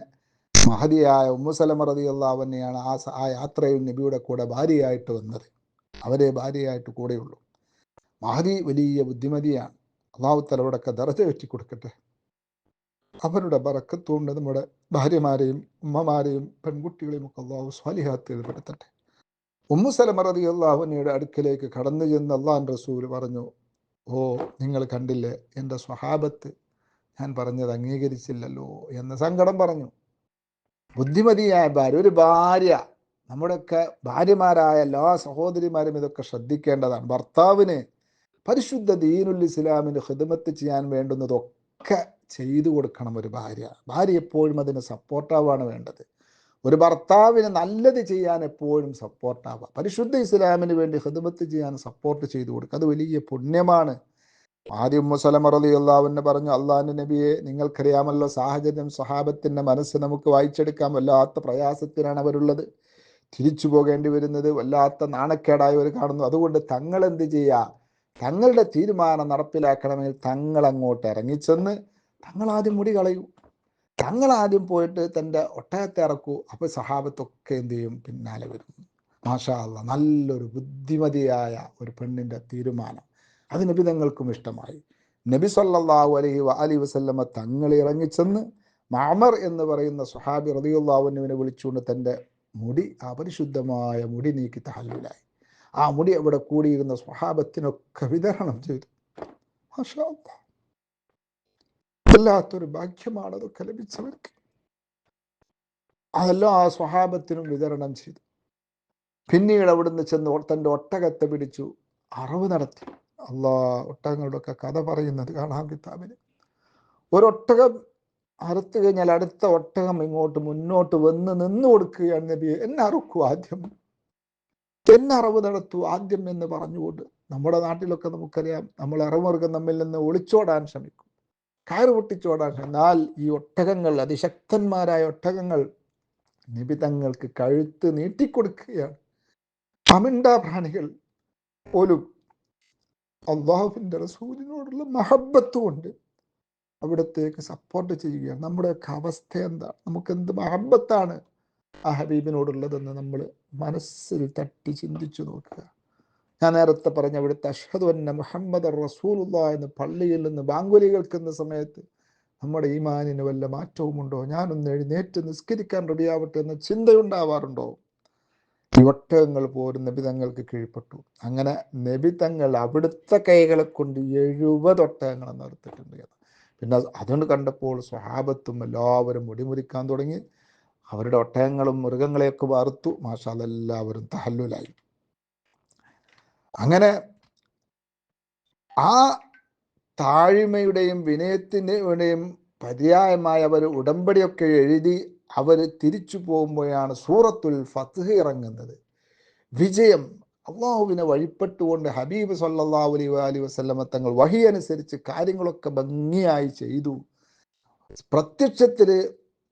മഹദിയായ ഉമ്മു സലമ റളിയല്ലാഹു അൻഹയാണ് ആ യാത്രയിൽ നബിയുടെ കൂടെ ഭാര്യയായിട്ട് വന്നത്. അവരെ ഭാര്യയായിട്ട് കൂടെയുള്ളൂ. മഹദി വലിയ ബുദ്ധിമതിയാണ്. അള്ളാഹു തആല അവിടെയൊക്കെ ദറജ വെറ്റി കൊടുക്കട്ടെ. അവരുടെ ബറക്കത്തുകൊണ്ട് നമ്മുടെ ഭാര്യമാരെയും ഉമ്മമാരെയും പെൺകുട്ടികളെയും ഒക്കെ അള്ളാഹു സ്വാലിഹാത്തിൽ പെടുത്തട്ടെ. ഉമ്മു സലമ റളിയല്ലാഹു അൻഹയുടെ അടുക്കലേക്ക് കടന്നു ചെന്ന് അള്ളാഹുവിൻ്റെ റസൂൽ പറഞ്ഞു, ഓ നിങ്ങൾ കണ്ടില്ലേ, എൻ്റെ സ്വഹാബത്ത് ഞാൻ പറഞ്ഞത് അംഗീകരിച്ചില്ലല്ലോ എന്ന് സങ്കടം പറഞ്ഞു. ബുദ്ധിമതിയായ ഭാര്യ, ഒരു ഭാര്യ, നമ്മുടെയൊക്കെ ഭാര്യമാരായ എല്ലാ സഹോദരിമാരും ഇതൊക്കെ ശ്രദ്ധിക്കേണ്ടതാണ്. ഭർത്താവിന് പരിശുദ്ധ ദീനുൽ ഇസ്ലാമിന് ഖിദ്മത്ത് ചെയ്യാൻ വേണ്ടുന്നതൊക്കെ ചെയ്തു കൊടുക്കണം ഒരു ഭാര്യ. ഭാര്യ എപ്പോഴും അതിന് സപ്പോർട്ടാവാണ് വേണ്ടത്. ഒരു ഭർത്താവിന് നല്ലത് ചെയ്യാൻ എപ്പോഴും സപ്പോർട്ടാവുക, പരിശുദ്ധ ഇസ്ലാമിന് വേണ്ടി ഖിദ്മത്ത് ചെയ്യാൻ സപ്പോർട്ട് ചെയ്തു കൊടുക്കുക, അത് വലിയ പുണ്യമാണ്. ആദ്യം ഉമ്മു സലമ റളിയല്ലാഹു അൻഹ പറഞ്ഞു, അള്ളാഹുവിൻ്റെ നബിയെ, നിങ്ങൾക്കറിയാമല്ലോ സാഹചര്യം, സ്വഹാബത്തിൻ്റെ മനസ്സ് നമുക്ക് വായിച്ചെടുക്കാൻ വല്ലാത്ത പ്രയാസത്തിനാണ് അവരുള്ളത്. തിരിച്ചു പോകേണ്ടി വരുന്നത് വല്ലാത്ത നാണക്കേടായി അവർ കാണുന്നു. അതുകൊണ്ട് തങ്ങൾ എന്ത് ചെയ്യുക? തങ്ങളുടെ തീരുമാനം നടപ്പിലാക്കണമെങ്കിൽ തങ്ങൾ അങ്ങോട്ട് ഇറങ്ങിച്ചെന്ന് തങ്ങളാദ്യം മുടി കളയൂ, തങ്ങളാദ്യം പോയിട്ട് തൻ്റെ ഒട്ടകത്തെ ഇറക്കൂ. അപ്പോൾ സഹാബത്തൊക്കെ എന്ത് ചെയ്യും? പിന്നാലെ വരും. മാഷാ അല്ലാഹ്, നല്ലൊരു ബുദ്ധിമതിയായ ഒരു പെണ്ണിൻ്റെ തീരുമാനം. അത് നബി തങ്ങൾക്കും ഇഷ്ടമായി. നബി സല്ലല്ലാഹു അലൈഹി വസല്ലമ തങ്ങൾ ഇറങ്ങിച്ചെന്ന് മഅമർ എന്ന് പറയുന്ന സ്വഹാബി റളിയല്ലാഹു അൻഹുവിനെ വിളിച്ചുകൊണ്ട് തൻ്റെ മുടി, അപരിശുദ്ധമായ മുടി നീക്കി തഹല്ലുലായി. ആ മുടി അവിടെ കൂടിയിരുന്ന സ്വഹാബത്തിനൊക്കെ വിതരണം ചെയ്തു. മാഷാ അല്ലാഹ്, വല്ലാത്തൊരു ഭാഗ്യമാണ് അതൊക്കെ ലഭിച്ചവർക്ക്. അതെല്ലാം ആ സ്വഹാബത്തിനും വിതരണം ചെയ്തു. പിന്നീട് അവിടുന്ന് ചെന്ന് തൻ്റെ ഒട്ടകത്തെ പിടിച്ചു അറവ് നടത്തി. ഒട്ടകങ്ങളുടെ ഒക്കെ കഥ പറയുന്നത് കാണാം കിതാബിൽ. ഒരൊട്ടകം അറുത്തു കഴിഞ്ഞാൽ അടുത്ത ഒട്ടകം ഇങ്ങോട്ട് മുന്നോട്ട് വന്ന് നിന്ന് കൊടുക്കുകയാണ്. നബി, എന്നെ അറുക്കൂ ആദ്യം, എന്നെ അറവ് നടത്തൂ ആദ്യം എന്ന് പറഞ്ഞുകൊണ്ട് നമ്മുടെ നാട്ടിലൊക്കെ നമുക്കറിയാം, നമ്മൾ അറമർഗം നമ്മിൽ നിന്ന് ഒളിച്ചോടാൻ ശ്രമിക്കും, കയറ് പൊട്ടിച്ചോടാൻ. എന്നാൽ ഈ ഒട്ടകങ്ങൾ, അതിശക്തന്മാരായ ഒട്ടകങ്ങൾ നബി തങ്ങൾക്ക് കഴുത്ത് നീട്ടിക്കൊടുക്കുകയാണ്. അമിണ്ടാ പ്രാണികൾ പോലും അള്ളാഹുവിൻ്റെ റസൂലിനോടുള്ള മഹബത്ത് കൊണ്ട് അവിടത്തേക്ക് സപ്പോർട്ട് ചെയ്യുകയാണ്. നമ്മുടെയൊക്കെ അവസ്ഥ എന്താ? നമുക്കെന്ത് മഹബത്താണ് ആ ഹബീബിനോടുള്ളതെന്ന് നമ്മൾ മനസ്സിൽ തട്ടി ചിന്തിച്ചു നോക്കുക. ഞാൻ നേരത്തെ പറഞ്ഞ അവിടുത്തെ അഷ്ഹദു അന്ന മുഹമ്മദ് റസൂലുള്ളാഹി എന്ന് പള്ളിയിൽ നിന്ന് ബാങ്കുലി കേൾക്കുന്ന സമയത്ത് നമ്മുടെ ഈമാനിന് വല്ല മാറ്റവുമുണ്ടോ? ഞാനൊന്ന് എഴുന്നേറ്റ് നിസ്കരിക്കാൻ റെഡിയാവട്ടെ എന്ന ചിന്തയുണ്ടാവാറുണ്ടോ? ഈ ഒട്ടകങ്ങൾ പോലും നബി തങ്ങൾക്ക് കീഴ്പ്പെട്ടു. അങ്ങനെ നബി തങ്ങൾ അവിടുത്തെ കൈകളെ കൊണ്ട് 70 ഒട്ടകങ്ങൾ നിർത്തിയിട്ടുണ്ട്. പിന്നെ അതുകൊണ്ട് കണ്ടപ്പോൾ സ്വഹാബത്തും എല്ലാവരും മുടിമുറിക്കാൻ തുടങ്ങി. അവരുടെ ഒട്ടകങ്ങളും മൃഗങ്ങളെയൊക്കെ വാർത്തു. മാഷാ അല്ലാഹ്, എല്ലാവരും തഹല്ലുലായി. അങ്ങനെ ആ താഴ്മയുടെയും വിനയത്തിൻ്റെയും പര്യായമായ അവർ ഉടമ്പടിയൊക്കെ എഴുതി അവർ തിരിച്ചു പോകുമ്പോഴാണ് സൂറത്തുൽ ഫത്ഹ് ഇറങ്ങുന്നത്. വിജയം. അള്ളാഹുവിനെ വഴിപ്പെട്ടുകൊണ്ട് ഹബീബ് സല്ലല്ലാഹു അലൈഹി വസല്ലമ തങ്ങൾ വഹി അനുസരിച്ച് കാര്യങ്ങളൊക്കെ ഭംഗിയായി ചെയ്തു. പ്രത്യക്ഷത്തിൽ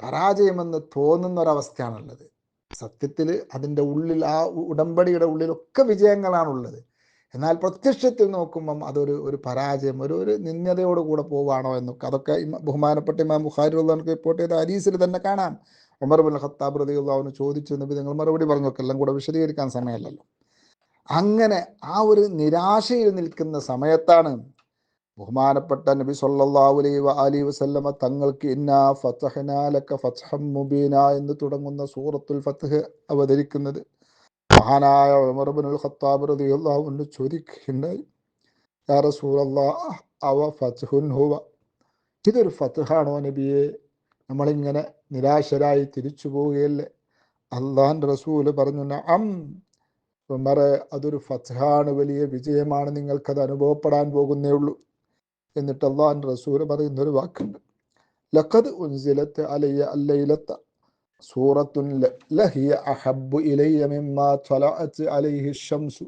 പരാജയമെന്ന് തോന്നുന്ന ഒരവസ്ഥയാണുള്ളത്. സത്യത്തിൽ അതിൻ്റെ ഉള്ളിൽ, ആ ഉടമ്പടിയുടെ ഉള്ളിലൊക്കെ വിജയങ്ങളാണുള്ളത്. എന്നാൽ പ്രത്യക്ഷത്തിൽ നോക്കുമ്പം അതൊരു പരാജയം, ഒരു നിന്ദതയോട് കൂടെ പോവുകയാണോ എന്നൊക്കെ, അതൊക്കെ ബഹുമാനപ്പെട്ട ഇമാം ബുഖാരി റളിയല്ലാഹു റിപ്പോർട്ട് ചെയ്ത ഹദീസിൽ തന്നെ കാണാം. ഉമർ ബിൻ ഖത്താബ് റളിയല്ലാഹു അൻഹു ചോദിച്ചു, നബി നിങ്ങൾ മറുപടി പറഞ്ഞൊക്കെ എല്ലാം കൂടെ വിശദീകരിക്കാൻ സമയമല്ലല്ലോ. അങ്ങനെ ആ ഒരു നിരാശയിൽ നിൽക്കുന്ന സമയത്താണ് ബഹുമാനപ്പെട്ട നബി സല്ലല്ലാഹു അലൈഹി വസല്ലമ തങ്ങൾക്ക് ഇന്നാ ഫതഹ്നാ ലക ഫത്ഹം മുബീന എന്ന് തുടങ്ങുന്ന സൂറത്തുൽ ഫത്ഹ് അവതരിക്കുന്നത്. മഹാനായ ഉമർ ഇബ്നുൽ ഖത്താബ് റളിയല്ലാഹു അൻഹു ചോദിക്കുകയുണ്ടായി, യാ റസൂലല്ലാഹ് അവ ഫത്ഹുൻ ഹുവ, ഇതൊരു ഫത്ഹാണോ നബിയെ? നമ്മളിങ്ങനെ നിരാശരായി തിരിച്ചു പോവുകയല്ലേ? അള്ളാഹുവിൻ്റെ റസൂല് പറഞ്ഞു, നഅം ഉമറെ, അതൊരു ഫത്ഹാണ്, വലിയ വിജയമാണ്, നിങ്ങൾക്കത് അനുഭവപ്പെടാൻ പോകുന്നേ ഉള്ളൂ. എന്നിട്ട് അള്ളാഹുവിൻ്റെ റസൂല് പറയുന്നൊരു വാക്കുണ്ട്, ലഖദ് ഉൻസിലത്ത് അലയ്യ അല്ലൈലത്ത സൂറത്തുൻ ലഹിയ അഹബ്ബു ഇലയ്യ മിമ്മാ ത്വലഅത് അലൈഹി ശംസു.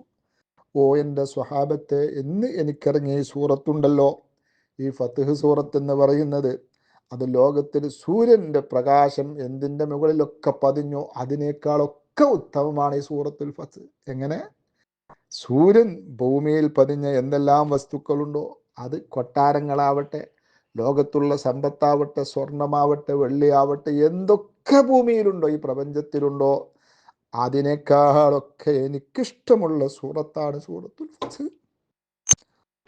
ഓ എൻ്റെ സ്വഹാബത്തെ, എന്ന് എനിക്കിറങ്ങിയ ഈ സൂറത്തുണ്ടല്ലോ, ഈ ഫത്ഹ് സൂറത്ത് എന്ന് പറയുന്നത്, അത് ലോകത്തിൽ സൂര്യൻ്റെ പ്രകാശം എന്തിൻ്റെ മുകളിലൊക്കെ പതിഞ്ഞോ അതിനേക്കാളൊക്കെ ഉത്തമമാണ് ഈ സൂറത്തുൽ ഫത്ഹ്. എങ്ങനെ? സൂര്യൻ ഭൂമിയിൽ പതിഞ്ഞ എന്തെല്ലാം വസ്തുക്കളുണ്ടോ, അത് കൊട്ടാരങ്ങളാവട്ടെ, ലോകത്തുള്ള സമ്പത്താവട്ടെ, സ്വർണമാവട്ടെ, വെള്ളിയാവട്ടെ, എന്തൊക്കെ ഭൂമിയിലുണ്ടോ, ഈ പ്രപഞ്ചത്തിലുണ്ടോ, അതിനേക്കാളൊക്കെ എനിക്കിഷ്ടമുള്ള സൂറത്താണ് സൂറത്തുൽ ഫത്ഹ്.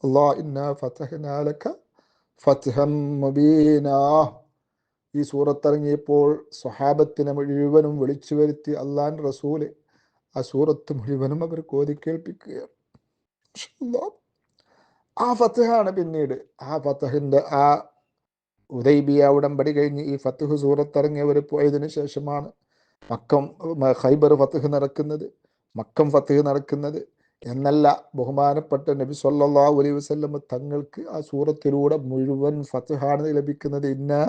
അല്ലാഹ് ഇന്നാ ഫതഹ്നാ ലക ഫത്ഹം മുബീനാ. ഈ സൂറത്തിറങ്ങിയപ്പോൾ സ്വഹാബത്തിനെ മുഴുവനും വിളിച്ചു വരുത്തി അള്ളാഹുവിൻ്റെ റസൂല് ആ സൂറത്ത് മുഴുവനും അവർ കോതി കേൾപ്പിക്കുകയാണ്. ആ ഫത്ഹാണ് പിന്നീട്, ആ ഫത്ഹിൻ്റെ ആ ഹുദൈബിയ ഉടമ്പടി കഴിഞ്ഞ് ഈ ഫത്ഹ് സൂറത്തിറങ്ങിയവർ പോയതിനു ശേഷമാണ് ഖൈബർ ഫത്ഹ് നടക്കുന്നത്, മക്കം ഫത്ഹ് നടക്കുന്നത് എന്നല്ല. ബഹുമാനപ്പെട്ട നബി സല്ലല്ലാഹു അലൈഹി വസല്ലം തങ്ങൾക്ക് ആ സൂറത്തിലൂടെ മുഴുവൻ ഫത്ഹാണ് ലഭിക്കുന്നത്. ഇന്നാ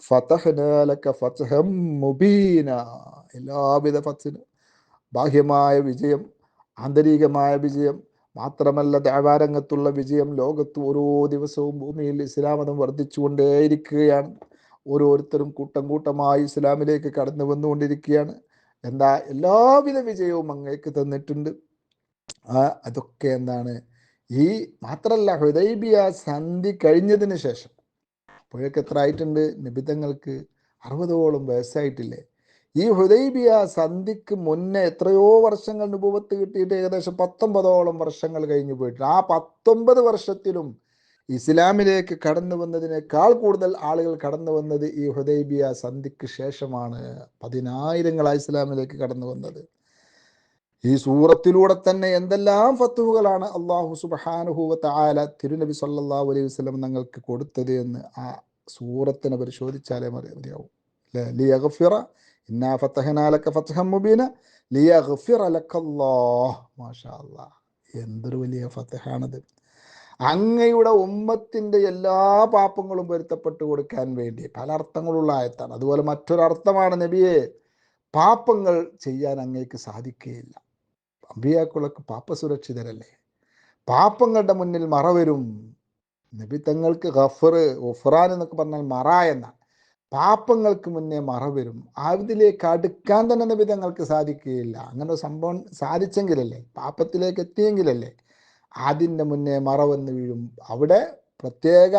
ഫതഹ്നാ ലക ഫത്ഹം മുബീന. എല്ലാവിധ ഫത്ഹിന്, ബാഹ്യമായ വിജയം, ആന്തരികമായ വിജയം മാത്രമല്ല, ദഅവാരംഗത്തുള്ള വിജയം. ലോകത്ത് ഓരോ ദിവസവും ഭൂമിയിൽ ഇസ്ലാം മതം വർദ്ധിച്ചുകൊണ്ടേയിരിക്കുകയാണ്. ഓരോരുത്തരും കൂട്ടം കൂട്ടമായി ഇസ്ലാമിലേക്ക് കടന്നു വന്നുകൊണ്ടിരിക്കുകയാണ്. എന്താ, എല്ലാവിധ വിജയവും അങ്ങേക്ക് തന്നിട്ടുണ്ട്. അതൊക്കെ എന്താണ്? ഈ മാത്രമല്ല, ഹുദൈബിയ സന്ധി കഴിഞ്ഞതിന് ശേഷം, അപ്പോഴേക്ക് എത്ര ആയിട്ടുണ്ട്? നബിതങ്ങൾക്ക് 60ഓളം വയസ്സായിട്ടില്ലേ? ഈ ഹുദൈബിയ സന്ധിക്ക് മുന്നേ എത്രയോ വർഷങ്ങൾ നുബുവത്ത് കിട്ടിയിട്ട് ഏകദേശം 19ഓളം വർഷങ്ങൾ കഴിഞ്ഞു പോയിട്ടുണ്ട്. ആ 19 വർഷത്തിലും ഇസ്ലാമിലേക്ക് കടന്നു വന്നതിനേക്കാൾ കൂടുതൽ ആളുകൾ കടന്നു വന്നത് ഈ ഹുദൈബിയ സന്ധിക്ക് ശേഷമാണ്. 10,000ങ്ങളായി ഇസ്ലാമിലേക്ക് കടന്നു വന്നത്. ഈ സൂറത്തിലൂടെ തന്നെ എന്തെല്ലാം ഫത്ഹുകളാണ് അള്ളാഹു സുബ്ഹാനഹു വ തആല തിരുനബി സല്ലല്ലാഹു അലൈഹി വസല്ലം തങ്ങൾക്ക് കൊടുത്തത് എന്ന് ആ സൂറത്തിനെ പരിശോധിച്ചാലേ മതിയാവും. ലിയഗ്ഫിറ ഇന്നാ ഫതഹ്നാ ലക ഫത്ഹം മുബീന ലിയഗ്ഫിറ ലക്കല്ലാഹ്. മാഷാ അല്ലാഹ്, എന്തൊരു വലിയ ഫത്ഹാണത്! അങ്ങയുടെ ഉമ്മത്തിൻ്റെ എല്ലാ പാപങ്ങളും പൊരുത്തപ്പെട്ടു കൊടുക്കാൻ വേണ്ടി. പല അർത്ഥങ്ങളുള്ള ആയത്താണ്. അതുപോലെ മറ്റൊരർത്ഥമാണ്, നബിയെ, പാപങ്ങൾ ചെയ്യാൻ അങ്ങേക്ക് സാധിക്കുകയില്ല. അമ്പിയാക്കളൊക്കെ പാപസുരക്ഷിതരല്ലേ? പാപങ്ങളുടെ മുന്നിൽ മറ വരും. നബി തങ്ങൾക്ക് ഗഫ്റാൻ എന്നൊക്കെ പറഞ്ഞാൽ മറ എന്നാണ്. പാപങ്ങൾക്ക് മുന്നേ മറ വരും. അതിലേക്ക് അടുക്കാൻ തന്നെ നബി തങ്ങൾക്ക് സാധിക്കുകയില്ല. അങ്ങനെ ഒരു സംഭവം സാധിച്ചെങ്കിലല്ലേ, പാപത്തിലേക്ക് എത്തിയെങ്കിലല്ലേ. അതിൻ്റെ മുന്നേ മറ വന്ന് വീഴും. അവിടെ പ്രത്യേക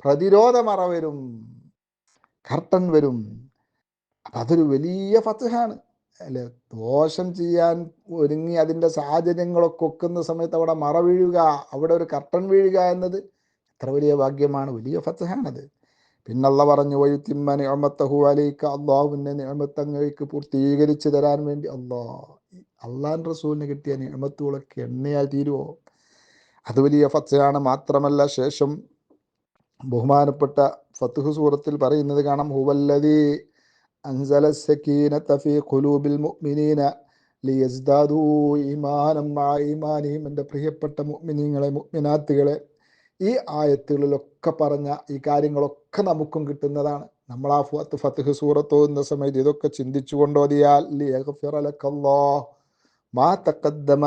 പ്രതിരോധ മറ വരും, കർട്ടൻ വരും. അതൊരു വലിയ ഫത്ഹാണ് അല്ലെ. ദോഷം ചെയ്യാൻ ഒരുങ്ങി അതിൻ്റെ സാഹചര്യങ്ങളൊക്കെ ഒക്കുന്ന സമയത്ത് അവിടെ മറ വീഴുക, അവിടെ ഒരു കർട്ടൻ വീഴുക എന്നത് എത്ര വലിയ ഭാഗ്യമാണ്, വലിയ ഫത്ഹാണത്. പിന്നെ അല്ലാഹ് പറഞ്ഞു വയുത്തിമ്മ നിഅമതഹു അലൈക, അല്ലാഹുവിൻ്റെ നിഅമത്ത് പൂർത്തീകരിച്ചു തരാൻ വേണ്ടി. അള്ളാഹ് റസൂലിന് കിട്ടിയ നിഅമത്തുകളൊക്കെ എണ്ണയാൽ തീരുവോ? അത് വലിയ ഫത്ഹാണ്. മാത്രമല്ല ശേഷം ബഹുമാനപ്പെട്ട ഫത്ഹ് സൂറത്തിൽ പറയുന്നത് കാണാം, ഹുവല്ലദീ അൻസല സക്കീനത ഫീ ഖുലൂബിൽ മുഅ്മിനീന ലിയസ്ദാദൂ ഈമാനം മഅ ഈമാനിഹിം. എൻ്റെ പ്രിയപ്പെട്ട മുഅ്മിനീങ്ങളെ, മുഅ്മിനാത്തുകളെ, ഈ ആയത്തുകളിലൊക്കെ പറഞ്ഞ ഈ കാര്യങ്ങളൊക്കെ നമുക്കും കിട്ടുന്നതാണ്. നമ്മൾ ആ ഫത്ഹ് സൂറത്ത് ഓതുന്ന സമയത്ത് ഇതൊക്കെ ചിന്തിച്ചു കൊണ്ടോതിയാൽ ലിയഗ്ഫിറ ലക്കല്ലാഹു മാ തഖദ്ദമ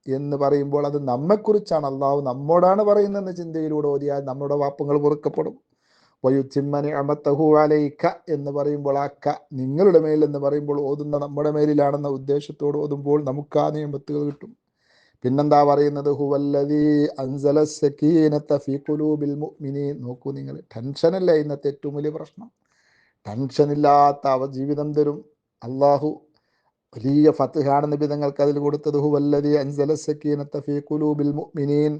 എന്ന് പറയുമ്പോൾ അത് നമ്മെക്കുറിച്ചാണ്, അള്ളാഹു നമ്മോടാണ് പറയുന്നതെന്ന് ചിന്തയിലൂടെ ഓതിയാൽ നമ്മുടെ പാപങ്ങൾ പൊറുക്കപ്പെടും. വയുത്തിമ്മ നിഅമതഹു അലൈക എന്ന് പറയുമ്പോൾ ആ നിങ്ങളുടെ മേൽ എന്ന് പറയുമ്പോൾ ഓതുന്ന നമ്മുടെ മേലിലാണെന്ന ഉദ്ദേശത്തോട് ഓതുമ്പോൾ നമുക്ക് ആ നിയമത്തുകൾ കിട്ടും. പിന്നെന്താ പറയുന്നത്, ഹുവല്ലദീ അൻസല സക്കീനത ഫീ ഖുലൂബിൽ മുഅ്മിനീൻ. നോക്കൂ നിങ്ങൾ, ടെൻഷനല്ലേ ഇന്നത്തെ ഏറ്റവും വലിയ പ്രശ്നം. ടെൻഷനില്ലാത്ത ജീവിതം തരും അള്ളാഹു. വലിയ ഫത്ഹാണ് നബി തങ്ങൾക്ക് അതിൽ കൊടുത്തത്. ഹുവല്ലദീ അൻസല സക്കീനത ഫീ ഖുലൂബിൽ മുഅ്മിനീൻ.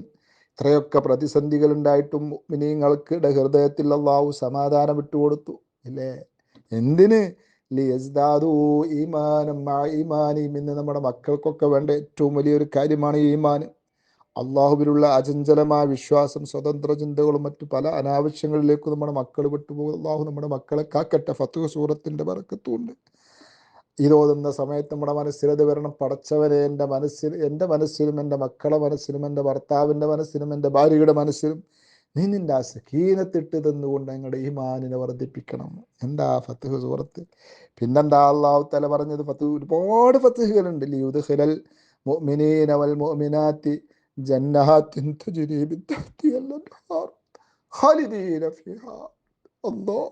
ഇത്രയൊക്കെ പ്രതിസന്ധികൾ ഉണ്ടായിട്ടും മുഅ്മിനീങ്ങൾക്ക് ഹൃദയത്തിൽ അള്ളാഹു സമാധാനം വിട്ടുകൊടുത്തു ഇല്ലേ. എന്തിന്? ലിയസ്ദാദൂ ഈമാനം മഅ ഈമാനിഹിം. ഇന്ന് നമ്മുടെ മക്കൾക്കൊക്കെ വേണ്ട ഏറ്റവും വലിയൊരു കാര്യമാണ് ഈ ഈമാൻ. അള്ളാഹുവിലുള്ള അചഞ്ചലമായ വിശ്വാസം, സ്വതന്ത്ര ചിന്തകളും മറ്റു പല അനാവശ്യങ്ങളിലേക്കും നമ്മുടെ മക്കൾ വിട്ടുപോകും. അള്ളാഹു നമ്മുടെ മക്കളെ കാക്കട്ടെ. ഫത്ഹ് സൂറത്തിന്റെ ബറക്കത്തുണ്ട്. ഇതോതുന്ന സമയത്ത് നമ്മുടെ മനസ്സിലത് വരണം, പടച്ചവനെ എൻ്റെ മനസ്സിലും എൻ്റെ മക്കളെ മനസ്സിലും എൻ്റെ ഭർത്താവിൻ്റെ മനസ്സിലും എൻ്റെ ഭാര്യയുടെ മനസ്സിലും നീ നിൻ്റെ ആ സക്കീനത്തിട്ട് തന്നുകൊണ്ട് ഞങ്ങളുടെ ഈമാനിനെ വർദ്ധിപ്പിക്കണം. എന്താ ഫത്ഹ് സൂറത്ത്. പിന്നെന്താ അല്ലാഹു തആല പറഞ്ഞത്, ഒരുപാട് ഫത്ഹുകളുണ്ട്. ലിയുദ്ഖിലൽ മുഅ്മിനീന വൽ മുഅ്മിനാത്തി ജന്നഹാത്തിൻ തജ്രി മിൻ തഹ്തിഹൽ അൻഹാർ ഖാലിദീന ഫീഹാ. അല്ലാഹ്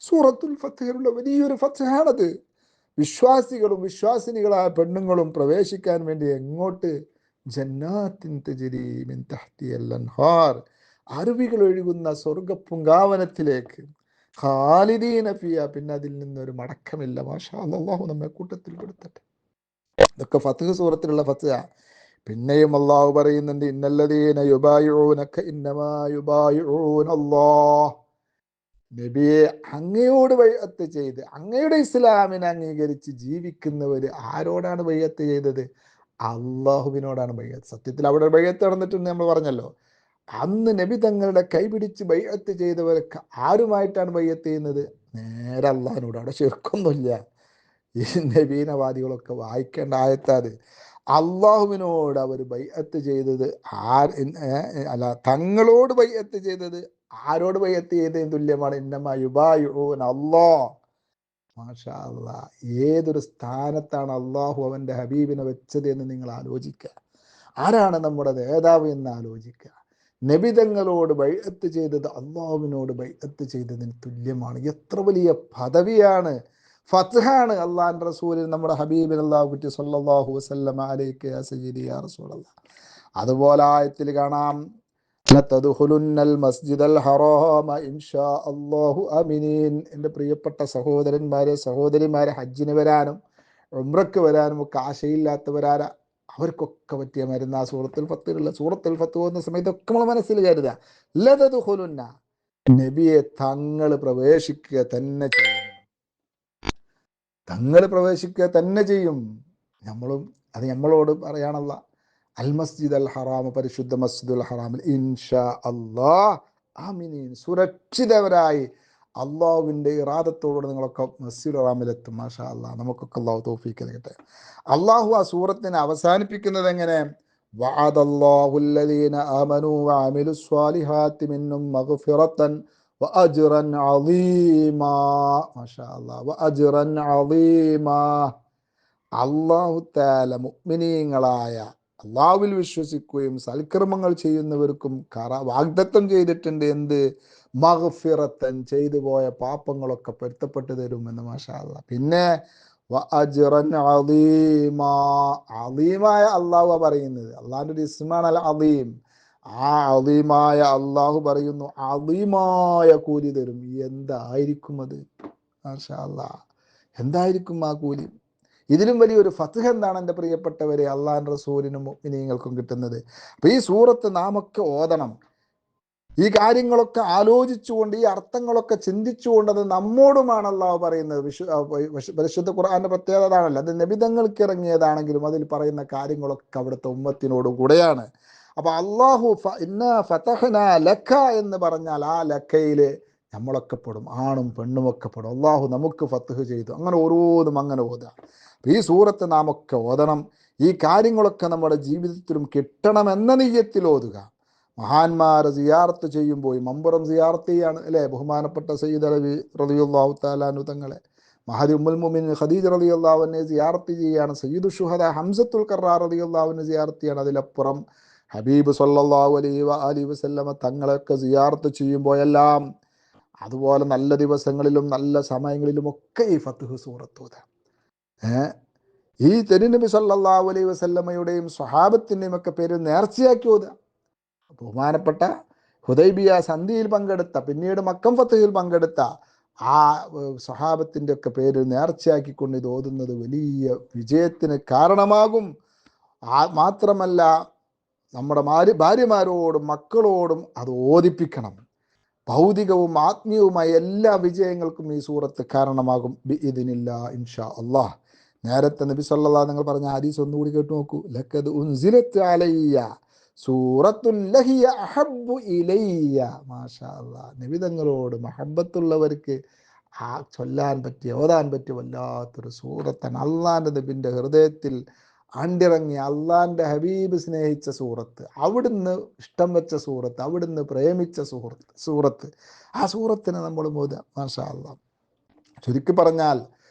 സൂറത്തുൽ ഫത്ഹിലുള്ള വലിയൊരു ഫത്ഹാണത്. വിശ്വാസികളും വിശ്വാസിനികളായ പെണ്ണുങ്ങളും പ്രവേശിക്കാൻ വേണ്ടി എങ്ങോട്ട്? ജന്നാത്തിൻ തജ്രി മിൻ തഹ്തിഹൽ അൻഹാർ, അരുവികൾ ഒഴുകുന്ന സ്വർഗ പൂങ്കാവനത്തിലേക്ക്. ഖാലിദീന ഫിയ, പിന്നെ അതിൽ നിന്നൊരു മടക്കമില്ല. മാഷാ അല്ലാഹു നമ്മെ കൂട്ടത്തിൽ പെടുത്തട്ടെ. ഇതൊക്കെ ഫത്ഹ് സൂറത്തിലുള്ള ഫത്ഹ. പിന്നെയും അള്ളാഹു പറയുന്നുണ്ട്, ഇന്നല്ലദീന യുബായിഊനക ഇന്നമാ യുബായിഊന അല്ലാഹ്. നബിയെ, അങ്ങയോട് ബൈഅത്ത് ചെയ്ത് അങ്ങയുടെ ഇസ്ലാമിനെ അംഗീകരിച്ച് ജീവിക്കുന്നവർ ആരോടാണ് ബൈഅത്ത് ചെയ്തത്? അള്ളാഹുവിനോടാണ് ബൈഅത്ത്. സത്യത്തിൽ അവിടെ ബൈഅത്ത് നടന്നിട്ടുണ്ട്, നമ്മൾ പറഞ്ഞല്ലോ. അന്ന് നബി തങ്ങളുടെ കൈപിടിച്ച് ബൈഅത്ത് ചെയ്തവർക്ക് ആരുമായിട്ടാണ് ബൈഅത്ത് ചെയ്യുന്നത്? നേരെ അള്ളാഹിനോട്. അവിടെ ശിർക്കൊന്നുമില്ല. ഈ നബീനവാദികളൊക്കെ വായിക്കേണ്ട ആയത്താത്. അള്ളാഹുവിനോട് അവർ ബൈഅത്ത് ചെയ്തത് അല്ല, തങ്ങളോട് ബൈഅത്ത് ചെയ്തത് ആരോട് ബൈഅത്ത് ചെയ്തതിന് തുല്യമാണ്. ഇന്നമാ യുബായിഊന അല്ലാഹ്. മാഷാ അല്ലാഹ്. ഏതൊരു സ്ഥാനത്താണ് അള്ളാഹു അവൻ്റെ ഹബീബിനെ വെച്ചത് എന്ന് നിങ്ങൾ ആലോചിക്കുക. ആരാണ് നമ്മുടെ നേതാവ് എന്ന് ആലോചിക്കുക. നബിതങ്ങളോട് ബൈഅത്ത് ചെയ്തത് അള്ളാഹുവിനോട് ബൈഅത്ത് ചെയ്തതിന് തുല്യമാണ്. എത്ര വലിയ പദവിയാണ്, ഫത്ഹാണ് അള്ളാഹുവിൻ്റെ റസൂലിൽ നമ്മുടെ ഹബീബിൻ അല്ലാഹു കുറ്റി സല്ലല്ലാഹു വസല്ലമ അലൈക യാ സയ്യിദി യാ റസൂലല്ലാഹ്. അതുപോലെ ആയത്തിൽ കാണാം, ലതദ്ഖുലുന്നൽ മസ്ജിദൽ ഹറാമ ഇൻഷാ അല്ലാഹു ആമിനീൻ. എൻ്റെ പ്രിയപ്പെട്ട സഹോദരന്മാരെ, സഹോദരിമാരെ, ഹജ്ജിന് വരാനും ഉംറയ്ക്ക് വരാനും ഒക്കെ ആശയില്ലാത്തവരാരാ? അവർക്കൊക്കെ പറ്റിയ മരുന്ന് ആ സൂറത്തുൽ ഫത്ഹിലുള്ള. സൂറത്തുൽ ഫത്ഹ് പോകുന്ന സമയത്ത് ഒക്കെ നമ്മൾ മനസ്സിൽ കരുതുക, ലതദ്ഖുലുന്ന, നബിയെ തങ്ങൾ പ്രവേശിക്കുക തന്നെ ചെയ്യും. തങ്ങൾ പ്രവേശിക്കുക തന്നെ ചെയ്യും. അത് നമ്മളോട് പറയാനുള്ള അൽ മസ്ജിദ് അൽ ഹറാം, പരിശുദ്ധ മസ്ജിദുൽ ഹറാമിൽ ഇൻഷാ അല്ലാഹ് ആമിനീൻ, സുരക്ഷിതവരായി അള്ളാഹുവിൻ്റെ ഇറാദത്തോടെ നിങ്ങളൊക്കെ മസ്ജിദുൽ ഹറാമിലെത്തും. മാഷാ അല്ലാഹ്. നമുക്കൊക്കെ അള്ളാഹു തൗഫീഖ് നൽകട്ടെ. അള്ളാഹു ആ സൂറത്തിനെ അവസാനിപ്പിക്കുന്നത് എങ്ങനെ? വഅദല്ലാഹുല്ലദീന ആമനൂ വഅമിലുസ് സ്വാലിഹാത്തി മിൻഹും മഗ്ഫിറതൻ വഅജ്റൻ അളീമാ. മാഷാ അല്ലാഹ്. വഅജ്റൻ അളീമാ. അല്ലാഹു തആല മുഅ്മിനീങ്ങളായ അള്ളാഹുവിൽ വിശ്വസിക്കുകയും സൽക്കർമ്മങ്ങൾ ചെയ്യുന്നവർക്കും വാഗ്ദത്തം ചെയ്തിട്ടുണ്ട്. എന്ത്? മഗ്ഫിറത്തൻ, ചെയ്തു പോയ പാപങ്ങളൊക്കെ പൊരുത്തപ്പെട്ടു തരുമെന്ന്. മാഷാ അല്ലാഹ്. പിന്നെ അജ്റൻ അളീമാ, അളീമായ അള്ളാഹു പറയുന്നത്. അള്ളാഹിന്റെ ഒരു ഇസ്മാണ് അൽ അളീം. ആ അളീമായ അള്ളാഹു പറയുന്നു അളീമായ കൂലി തരും. എന്തായിരിക്കും അത്? മാഷാ അല്ലാഹ്, എന്തായിരിക്കും ആ കൂലി? ഇതിലും വലിയൊരു ഫത്ഹ് എന്താണ് എൻ്റെ പ്രിയപ്പെട്ടവരെ അള്ളാഹിൻ്റെ റസൂലിനും മുഅ്മിനീങ്ങൾക്കും കിട്ടുന്നത്? അപ്പൊ ഈ സൂറത്ത് നാമൊക്കെ ഓതണം. ഈ കാര്യങ്ങളൊക്കെ ആലോചിച്ചുകൊണ്ട്, ഈ അർത്ഥങ്ങളൊക്കെ ചിന്തിച്ചുകൊണ്ട്, അത് നമ്മോടുമാണ് അള്ളാഹു പറയുന്നത്. പരിശുദ്ധ ഖുർആന്റെ പ്രത്യേകത അതാണല്ലോ. അത് നബിതങ്ങൾക്ക് ഇറങ്ങിയതാണെങ്കിലും അതിൽ പറയുന്ന കാര്യങ്ങളൊക്കെ അവിടുത്തെ ഉമ്മത്തിനോട് കൂടെയാണ്. അപ്പൊ അള്ളാഹു ഇന്നാ ഫതഹ്നാ ലക എന്ന് പറഞ്ഞാൽ ആ ലക്കയില് നമ്മളൊക്കെ പെടും, ആണും പെണ്ണും ഒക്കെ പെടും. അള്ളാഹു നമുക്ക് ഫത്ഹ് ചെയ്തു. അങ്ങനെ ഓരോന്നും അങ്ങനെ ഓതാം. ഈ സൂറത്ത് നാം ഒക്കെ ഓതണം. ഈ കാര്യങ്ങളൊക്കെ നമ്മുടെ ജീവിതത്തിലും കിട്ടണമെന്ന നിയ്യത്തിൽ ഓതുക. മഹാന്മാരെ സിയാറത്ത് ചെയ്യുമ്പോൾ മമ്പുറം സിയാറത്ത് ചെയ്യാണ് അല്ലേ? ബഹുമാനപ്പെട്ട സയ്യിദ് അലവി റളിയല്ലാഹു തആല അൻഹു തങ്ങളെ, മഹദി ഉമ്മുൽ മുഅ്മിനീൻ ഖദീജ റളിയല്ലാഹു അൻഹയെ സിയാറത്ത് ചെയ്യാണ്. സയ്യിദു ശുഹദാ ഹംസത്തുൽ ഖറാർ റളിയല്ലാഹു അൻഹു സിയാറത്ത് ചെയ്യാണ്. അതിലപ്പുറം ഹബീബ് സല്ലല്ലാഹു അലൈഹി വസല്ലമ തങ്ങളെയൊക്കെ സിയാറത്ത് ചെയ്യുമ്പോഴെല്ലാം, അതുപോലെ നല്ല ദിവസങ്ങളിലും നല്ല സമയങ്ങളിലും ഒക്കെ ഈ ഫത്ഹ് സൂറത്ത് ഓതാം. ഈ തിരുനബി സല്ലല്ലാഹു അലൈഹി വസല്ലമയുടെയും സ്വഹാബത്തിൻ്റെയും ഒക്കെ പേര് നേർച്ചയാക്കി ഓതുക. ബഹുമാനപ്പെട്ട ഹുദൈബിയ സന്ധിയിൽ പങ്കെടുത്ത, പിന്നീട് മക്കം ഫത്ഹിൽ പങ്കെടുത്ത ആ സ്വഹാബത്തിൻ്റെ ഒക്കെ പേര് നേർച്ചയാക്കിക്കൊണ്ട് ഇത് ഓതുന്നത് വലിയ വിജയത്തിന് കാരണമാകും. മാത്രമല്ല നമ്മുടെ ഭാര്യമാരോടും മക്കളോടും അത് ഓദിപ്പിക്കണം. ഭൗതികവും ആത്മീയവുമായ എല്ലാ വിജയങ്ങൾക്കും ഈ സൂറത്ത് കാരണമാകും ബിഇദ്നില്ലാ ഇൻഷാ അല്ലാഹ്. നേരത്തെ നബി സല്ലല്ലാഹു നിങ്ങൾ പറഞ്ഞ ഹദീസ് ഒന്നുകൂടി കേട്ടു നോക്കൂ. ലഖദ് ഉൻസിലത് അലയ്യ സൂറത്തുൻ ലഹിയ അഹബ്ബു ഇലയ്യ. മാഷാ അല്ലാഹ്. നബി തങ്ങളോട് മഹബ്ബത്തുള്ളവർക്ക് ആ ചൊല്ലാൻ പറ്റിയ, ഓതാൻ പറ്റിയ വല്ലാത്തൊരു സൂറത്താണ്. അള്ളാന്റെ നബിന്റെ ഹൃദയത്തിൽ ആണ്ടിറങ്ങി അള്ളാന്റെ ഹബീബ് സ്നേഹിച്ച സൂറത്ത്, അവിടുന്ന് ഇഷ്ടം വെച്ച സൂറത്ത്, അവിടുന്ന് പ്രേമിച്ച സൂറത്ത്. ആ സൂറത്തിനെ നമ്മൾ ഓതുക. മാഷാ അല്ലാഹ്. ചുരുക്കി പറഞ്ഞാൽ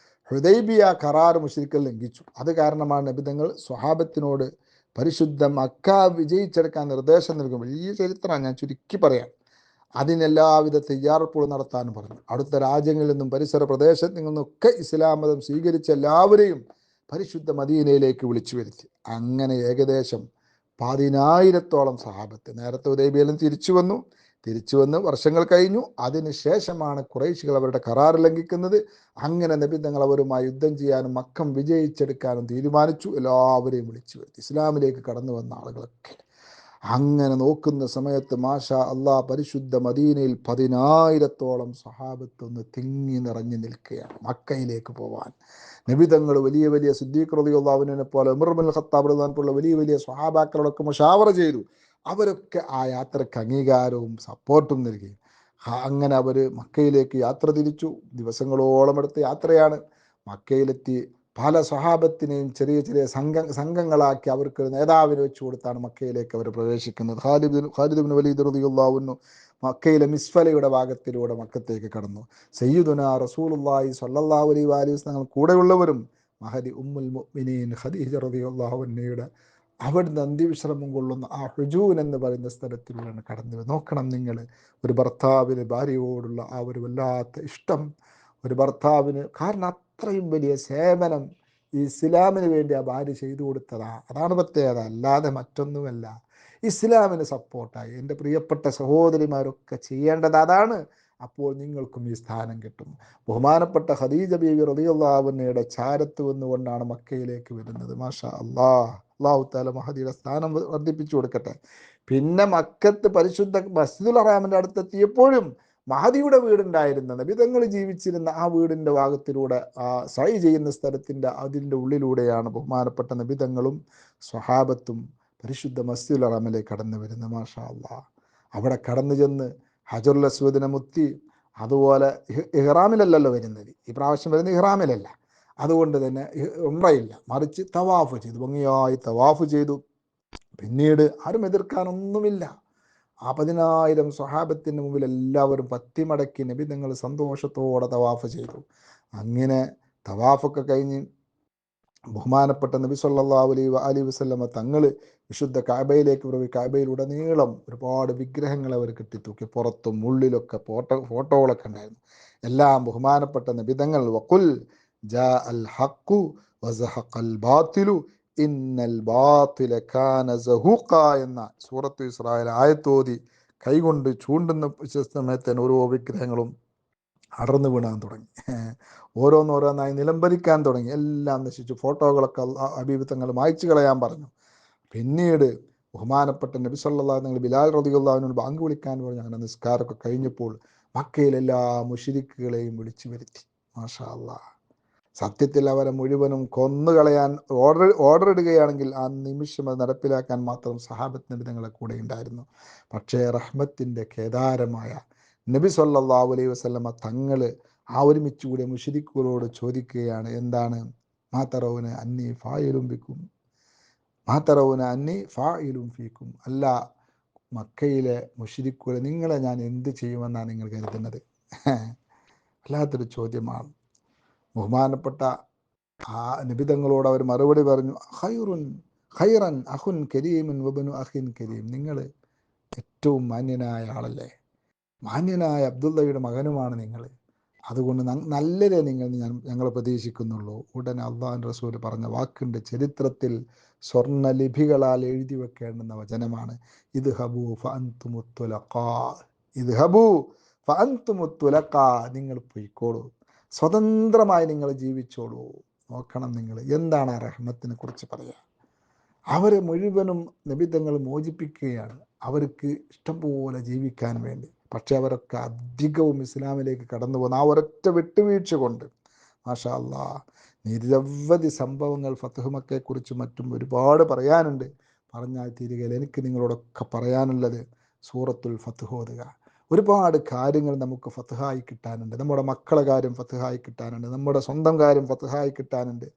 ഹുദൈബിയ കരാർ മുശ്രിക്കുകൾ ലംഘിച്ചു. അത് കാരണമാണ് നബി തങ്ങൾ സ്വഹാബത്തിനോട് പരിശുദ്ധ മക്ക വിജയിച്ചെടുക്കാൻ നിർദ്ദേശം നൽകും. വലിയ ചരിത്രമാണ്, ഞാൻ ചുരുക്കി പറയാം. അതിനെല്ലാവിധ തയ്യാറെടുപ്പുകൾ നടത്താനും പറഞ്ഞു. അടുത്ത രാജ്യങ്ങളിൽ നിന്നും പരിസര പ്രദേശത്ത് നിന്നൊക്കെ ഇസ്ലാം മതം സ്വീകരിച്ച എല്ലാവരെയും പരിശുദ്ധ മദീനയിലേക്ക് വിളിച്ചു വരുത്തി. അങ്ങനെ ഏകദേശം 10,000-ഓളം സഹാബത്ത്. നേരത്തെ ഹുദൈബിയയിലും തിരിച്ചു വന്ന് വർഷങ്ങൾ കഴിഞ്ഞു. അതിനുശേഷമാണ് ഖുറൈശികൾ അവരുടെ കരാർ ലംഘിക്കുന്നത്. അങ്ങനെ നബി തങ്ങൾ അവരുമായി യുദ്ധം ചെയ്യാനും മക്കം വിജയിച്ചെടുക്കാനും തീരുമാനിച്ചു. എല്ലാവരെയും വിളിച്ചു വരുത്തി, ഇസ്ലാമിലേക്ക് കടന്നു വന്ന ആളുകളൊക്കെ. അങ്ങനെ നോക്കുന്ന സമയത്ത് മാഷാ അല്ലാഹ് പരിശുദ്ധ മദീനയിൽ 10,000-ഓളം സഹാബത്ത് ഒന്ന് തിങ്ങി നിറഞ്ഞു നിൽക്കുകയാണ് മക്കയിലേക്ക് പോവാൻ. നബി തങ്ങൾ വലിയ വലിയ സിദ്ദീഖ് റളിയല്ലാഹു അൻഹുവിനെ പോലെ, ഉമർ ഇബ്നുൽ ഖത്താബ് റളിയല്ലാഹു അൻഹു വലിയ വലിയ സ്വഹാബാക്കളോടൊക്കെ മുശാവറ ചെയ്തു. അവരൊക്കെ ആ യാത്രയ്ക്ക് അംഗീകാരവും സപ്പോർട്ടും നൽകി. അങ്ങനെ അവർ മക്കയിലേക്ക് യാത്ര തിരിച്ചു. ദിവസങ്ങളോളം എടുത്ത യാത്രയാണ്. മക്കയിലെത്തി പല സ്വഹാബത്തിനെയും ചെറിയ ചെറിയ സംഘങ്ങളാക്കി അവർക്ക് നേതാവിനെ വെച്ചു കൊടുത്താണ് മക്കയിലേക്ക് അവർ പ്രവേശിക്കുന്നത്. ഖാലിദ് ഇബ്നു വലീദ് റളിയല്ലാഹു അൻഹു മക്കയിലെ മിസ്ഫലയുടെ ഭാഗത്തിലൂടെ മക്കത്തേക്ക് കടന്നു. സയ്യിദുനാ റസൂലുള്ളാഹി സ്വല്ലല്ലാഹു അലൈഹി വസല്ലം കൂടെയുള്ളവരും മഹദി ഉമ്മുൽ മുഅ്മിനീൻ ഖദീജ റളിയല്ലാഹു അൻഹയുടെ അവിടുന്ന് അന്ത്യവിശ്രമം കൊള്ളുന്ന ആ ഹുജൂൻ എന്ന് പറയുന്ന സ്ഥലത്തിലൂടെയാണ് കടന്നത്. നോക്കണം നിങ്ങൾ, ഒരു ഭർത്താവിന് ഭാര്യയോടുള്ള ആ ഒരു വല്ലാത്ത ഇഷ്ടം, ഒരു ഭർത്താവിന്, കാരണം അത്രയും വലിയ സേവനം ഈ ഇസ്ലാമിന് വേണ്ടി ആ ഭാര്യ ചെയ്തു കൊടുത്തതാ. അതാണ് പ്രത്യേകത, അല്ലാതെ മറ്റൊന്നുമല്ല. ഇസ്ലാമിന് സപ്പോർട്ടായി എൻ്റെ പ്രിയപ്പെട്ട സഹോദരിമാരൊക്കെ ചെയ്യേണ്ടത് അതാണ്. അപ്പോൾ നിങ്ങൾക്കും ഈ സ്ഥാനം കിട്ടും. ബഹുമാനപ്പെട്ട ഖദീജ ബീവി റളിയല്ലാഹു അൻഹയുടെ ചാരത്ത് വന്നുകൊണ്ടാണ് മക്കയിലേക്ക് വരുന്നത്. മാഷാ അല്ലാഹ്. അല്ലാഹു തആല മഹദിയുടെ സ്ഥാനം വർദ്ധിപ്പിച്ചു കൊടുക്കട്ടെ. പിന്നെ മക്കത്ത് പരിശുദ്ധ മസ്ജിദുൽ ഹറാമിൻ്റെ അടുത്തെത്തിയപ്പോഴും മഹദിയുടെ വീടുണ്ടായിരുന്ന, നബി തങ്ങൾ ജീവിച്ചിരുന്ന ആ വീടിൻ്റെ ഭാഗത്തിലൂടെ, ആ സൈ ചെയ്യുന്ന സ്ഥലത്തിൻ്റെ അതിൻ്റെ ഉള്ളിലൂടെയാണ് ബഹുമാനപ്പെട്ട നബി തങ്ങളും സ്വഹാബത്തും പരിശുദ്ധ മസ്ജിദുൽ ഹറാമിലേക്ക് കടന്നു വരുന്നത്. മാഷാ അല്ലാഹ്. അവിടെ കടന്നു ചെന്ന് ഹജറുൽ അസ്വദിനെ മുത്തി. അതുപോലെ ഇഹ്റാമിലല്ലല്ലോ വരുന്നത്, ഈ പ്രാവശ്യം വരുന്നത് ഇഹ്റാമിലല്ല. അതുകൊണ്ട് തന്നെ ഉംറയില്ല, മറിച്ച് തവാഫ് ചെയ്തു, ഭംഗിയായി തവാഫ് ചെയ്തു. പിന്നീട് ആരും എതിർക്കാനൊന്നുമില്ല. ആ 10,000 സ്വഹാബത്തിന് മുമ്പിൽ എല്ലാവരും പത്തിമടക്കി നബി തങ്ങൾ സന്തോഷത്തോടെ തവാഫ് ചെയ്തു. അങ്ങനെ തവാഫൊക്കെ കഴിഞ്ഞ് ബഹുമാനപ്പെട്ട നബി സല്ലല്ലാഹു അലൈഹി വസല്ലമ തങ്ങൾ വിശുദ്ധ കഅബയിലേക്ക് പോയി. കഅബയിലുടനീളം ഒരുപാട് വിഗ്രഹങ്ങൾ അവർ കെട്ടിത്തൂക്കി. പുറത്തും ഉള്ളിലൊക്കെ ഫോട്ടോകളൊക്കെ ഉണ്ടായിരുന്നു. എല്ലാം ബഹുമാനപ്പെട്ട നബിതങ്ങൾ വഖുൽ ജാ അൽ ഹഖു വസഹഖൽ ബാത്തിലു ഇന്നൽ ബാത്തില കാന സഹൂഖ എന്ന സൂറത്തു ഇസ്രായേൽ ആയത്തോതി കൈകൊണ്ട് ചൂണ്ടുന്ന സമയത്ത് ഓരോ വിഗ്രഹങ്ങളും അടർന്നു വീണാൻ തുടങ്ങി. ഓരോന്നോരോന്നായി നിലംപരിക്കാൻ തുടങ്ങി. എല്ലാം നശിച്ചു. ഫോട്ടോകളൊക്കെ ഹബീബ് തങ്ങൾ മായ്ച്ചു കളയാൻ പറഞ്ഞു. പിന്നീട് ബഹുമാനപ്പെട്ട നബി സല്ലല്ലാഹു അലൈഹി വസല്ലം ബിലാൽ റളിയല്ലാഹു അൻഹു ബാങ്ക് വിളിക്കാൻ പറഞ്ഞു. അങ്ങനെ നിസ്കാരമൊക്കെ കഴിഞ്ഞപ്പോൾ മക്കയിലെ എല്ലാ മുശ്രിക്കുകളെയും വിളിച്ചു വരുത്തി. മാഷാ അല്ലാഹ്. സത്യത്തിൽ അവരെ മുഴുവനും കൊന്നുകളയാൻ ഓർഡർ ഇടുകയാണെങ്കിൽ ആ നിമിഷം അത് നടപ്പിലാക്കാൻ മാത്രം സഹാബത്ത് നബി തങ്ങളെ കൂടെ ഉണ്ടായിരുന്നു. പക്ഷേ റഹ്മത്തിൻ്റെ കേദാരമായ നബി സല്ലല്ലാഹു അലൈഹി വസല്ലമ തങ്ങൾ ആ ഒരുമിച്ചുകൂടിയ മുശ്രിക്കുകളോട് ചോദിക്കുകയാണ്, എന്താണ്? മാതറൗന അന്നി ഫായിലും ബിക്കും, മാതറൗന അന്നി ഫായിലും ഫീക്കും. അല്ല മക്കയിലെ മുശ്രിക്കുകളെ നിങ്ങളെ ഞാൻ എന്ത് ചെയ്യുമെന്നാണ് നിങ്ങൾ കരുതുന്നത്? വല്ലാത്തൊരു ചോദ്യമാണ്. ബഹുമാനപ്പെട്ട ആ നിബിതങ്ങളോട് അവർ മറുപടി പറഞ്ഞു, ഖൈറൻ അഖുൻ കരീമുൻ വബ്നു അഖിൻ കരീം. നിങ്ങൾ ഏറ്റവും മാന്യനായ ആളല്ലേ, മാന്യനായ അബ്ദുള്ളയുടെ മകനുമാണ് നിങ്ങൾ. അതുകൊണ്ട് നല്ലതേ ഞങ്ങൾ പ്രതീക്ഷിക്കുന്നുള്ളൂ. ഉടനെ അള്ളാഹുവിൻ്റെ റസൂൽ പറഞ്ഞ വാക്കുണ്ട്, ചരിത്രത്തിൽ സ്വർണ്ണ ലിപികളാൽ എഴുതി വെക്കേണ്ടുന്ന വചനമാണ്. ഇദ്ഹബൂ ഫഅൻതുമുത്തുലഖാ, ഇദ്ഹബൂ ഫഅൻതുമുത്തുലഖാ. നിങ്ങൾ പോയിക്കോളൂ, സ്വതന്ത്രമായി നിങ്ങൾ ജീവിച്ചോളൂ. നോക്കണം നിങ്ങൾ എന്താണ് ആ റഹ്മത്തിനെ കുറിച്ച് പറയുക. അവരെ മുഴുവനും നബിതങ്ങൾ മോചിപ്പിക്കുകയാണ്, അവർക്ക് ഇഷ്ടംപോലെ ജീവിക്കാൻ വേണ്ടി. പക്ഷെ അവരൊക്കെ അധികവും ഇസ്ലാമിലേക്ക് കടന്നു പോകുന്ന ആ ഒരൊറ്റ വിട്ടുവീഴ്ച കൊണ്ട്. മാഷാ അല്ലാഹ്, നിരവധി സംഭവങ്ങൾ ഫത്ഹ് മക്കയെക്കുറിച്ചും മറ്റും ഒരുപാട് പറയാനുണ്ട്. പറഞ്ഞാൽ തീരുകയില്ല. എനിക്ക് നിങ്ങളോടൊക്കെ പറയാനുള്ളത് സൂറത്തുൽ ഫത്ഹ് ഓതുക. ഒരുപാട് കാര്യങ്ങൾ നമുക്ക് ഫത്ഹായി കിട്ടാനുണ്ട്. നമ്മുടെ മക്കളെ കാര്യം ഫത്ഹായി കിട്ടാനുണ്ട്, നമ്മുടെ സ്വന്തം കാര്യം ഫത്ഹായി കിട്ടാനുണ്ട്,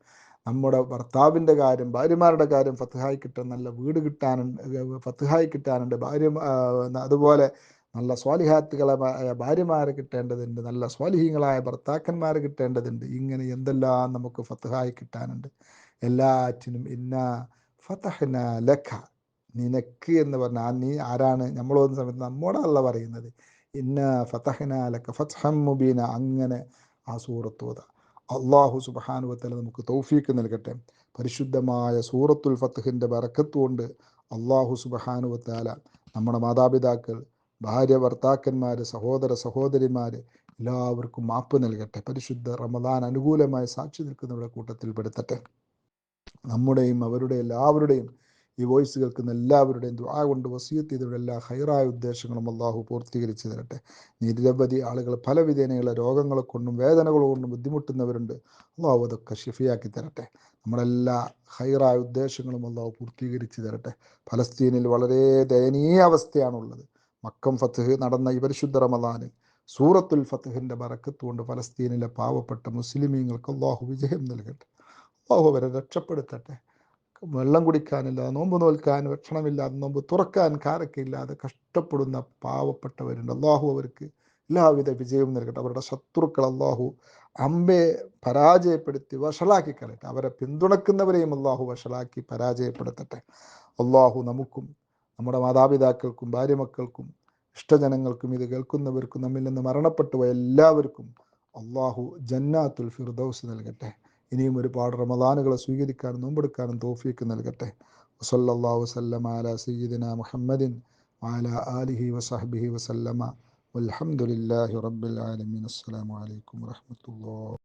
നമ്മുടെ ഭർത്താവിൻ്റെ കാര്യം, ഭാര്യമാരുടെ കാര്യം ഫത്ഹായി കിട്ടാൻ, നല്ല വീട് കിട്ടാനുണ്ട്, ഫത്ഹായി കിട്ടാനുണ്ട്. അതുപോലെ നല്ല സ്വാലിഹാത്തുകളായ ഭാര്യമാരെ കിട്ടേണ്ടതുണ്ട്, നല്ല സ്വാലിഹീങ്ങളായ ഭർത്താക്കന്മാരെ കിട്ടേണ്ടതുണ്ട്. ഇങ്ങനെ എന്തെല്ലാം നമുക്ക് ഫത്ഹായി കിട്ടാനുണ്ട്. എല്ലാറ്റിനും ഇന്നാ ഫതഹ്ന ലക, നിനക്ക് എന്ന് പറഞ്ഞാൽ നീ ആരാണ്? നമ്മൾ ഓതുന്ന സമയത്ത് നമ്മോടല്ല പറയുന്നത്. ഇന്നാ ഫതഹ്ന ലക ഫത്ഹൻ മുബീന. അങ്ങനെ ആ സൂറത്ത് ഓതാ. അള്ളാഹു സുബ്ഹാനഹു വ തആല നമുക്ക് തൗഫീക്ക് നൽകട്ടെ. പരിശുദ്ധമായ സൂറത്തുൽ ഫത്ഹിൻ്റെ ബറക്കത്ത് കൊണ്ട് അള്ളാഹു സുബ്ഹാനഹു വ തആല നമ്മുടെ മാതാപിതാക്കൾ, ഭാര്യ, ഭർത്താക്കന്മാർ, സഹോദര സഹോദരിമാർ എല്ലാവർക്കും മാപ്പ് നൽകട്ടെ. പരിശുദ്ധ റമദാൻ അനുകൂലമായി സാക്ഷി നിൽക്കുന്നവരുടെ കൂട്ടത്തിൽ പെടുത്തട്ടെ. നമ്മുടെയും അവരുടെ എല്ലാവരുടെയും ഈ വോയിസ് കേൾക്കുന്ന എല്ലാവരുടെയും ദുആ കൊണ്ട് വസിയത്ത് ചെയ്തവരുടെ എല്ലാ ഹൈറായ ഉദ്ദേശങ്ങളും അള്ളാഹു പൂർത്തീകരിച്ചു തരട്ടെ. നിരവധി ആളുകൾ പല വിധേനയുള്ള രോഗങ്ങളെ കൊണ്ടും വേദനകൾ കൊണ്ടും ബുദ്ധിമുട്ടുന്നവരുണ്ട്. അള്ളാഹു അതൊക്കെ ഷിഫിയാക്കി തരട്ടെ. നമ്മളെല്ലാ ഹൈറായ ഉദ്ദേശങ്ങളും അള്ളാഹു പൂർത്തീകരിച്ചു തരട്ടെ. ഫലസ്തീനിൽ വളരെ ദയനീയ അവസ്ഥയാണുള്ളത്. മക്കം ഫത്ഹ് നടന്ന ഈ പരിശുദ്ധ റമദാനിൽ സൂറത്തുൽ ഫത്ഹിൻ്റെ ബറക്കത്ത് കൊണ്ട് ഫലസ്തീനിലെ പാവപ്പെട്ട മുസ്ലിമീങ്ങൾക്ക് അള്ളാഹു വിജയം നൽകട്ടെ. അള്ളാഹു അവരെ രക്ഷപ്പെടുത്തട്ടെ. വെള്ളം കുടിക്കാനില്ലാതെ, നോമ്പ് നോൽക്കാൻ ഭക്ഷണമില്ലാതെ, നോമ്പ് തുറക്കാൻ കാരക്കയില്ലാതെ കഷ്ടപ്പെടുന്ന പാവപ്പെട്ടവരുണ്ട്. അള്ളാഹു അവർക്ക് എല്ലാവിധ വിജയവും നൽകട്ടെ. അവരുടെ ശത്രുക്കൾ അള്ളാഹു അമ്പെ പരാജയപ്പെടുത്തി വഷളാക്കി കളയട്ടെ. അവരെ പിന്തുണക്കുന്നവരെയും അള്ളാഹു വഷളാക്കി പരാജയപ്പെടുത്തട്ടെ. അള്ളാഹു നമുക്കും നമ്മുടെ മാതാപിതാക്കൾക്കും ഭാര്യമക്കൾക്കും ഇഷ്ടജനങ്ങൾക്കും ഇത് കേൾക്കുന്നവർക്കും നമ്മിൽ നിന്ന് മരണപ്പെട്ടു പോയ എല്ലാവർക്കും അള്ളാഹു ജന്നാത്തുൽ ഫിർദൗസ് നൽകട്ടെ. ഇനിയും ഒരുപാട് റമദാനുകളെ സ്വീകരിക്കാനും നോമ്പെടുക്കാനും തൗഫീക്ക് നൽകട്ടെ. വസല്ലല്ലാഹു വസല്ലമ അലാ സയ്യിദിന മുഹമ്മദിൻ വഅലാ ആലിഹി വസഹ്ബിഹി വസല്ലമ വൽഹംദുലില്ലാഹി റബ്ബിൽ ആലമീൻ. അസ്സലാമു അലൈക്കും വറഹ്മത്തുള്ളാഹി.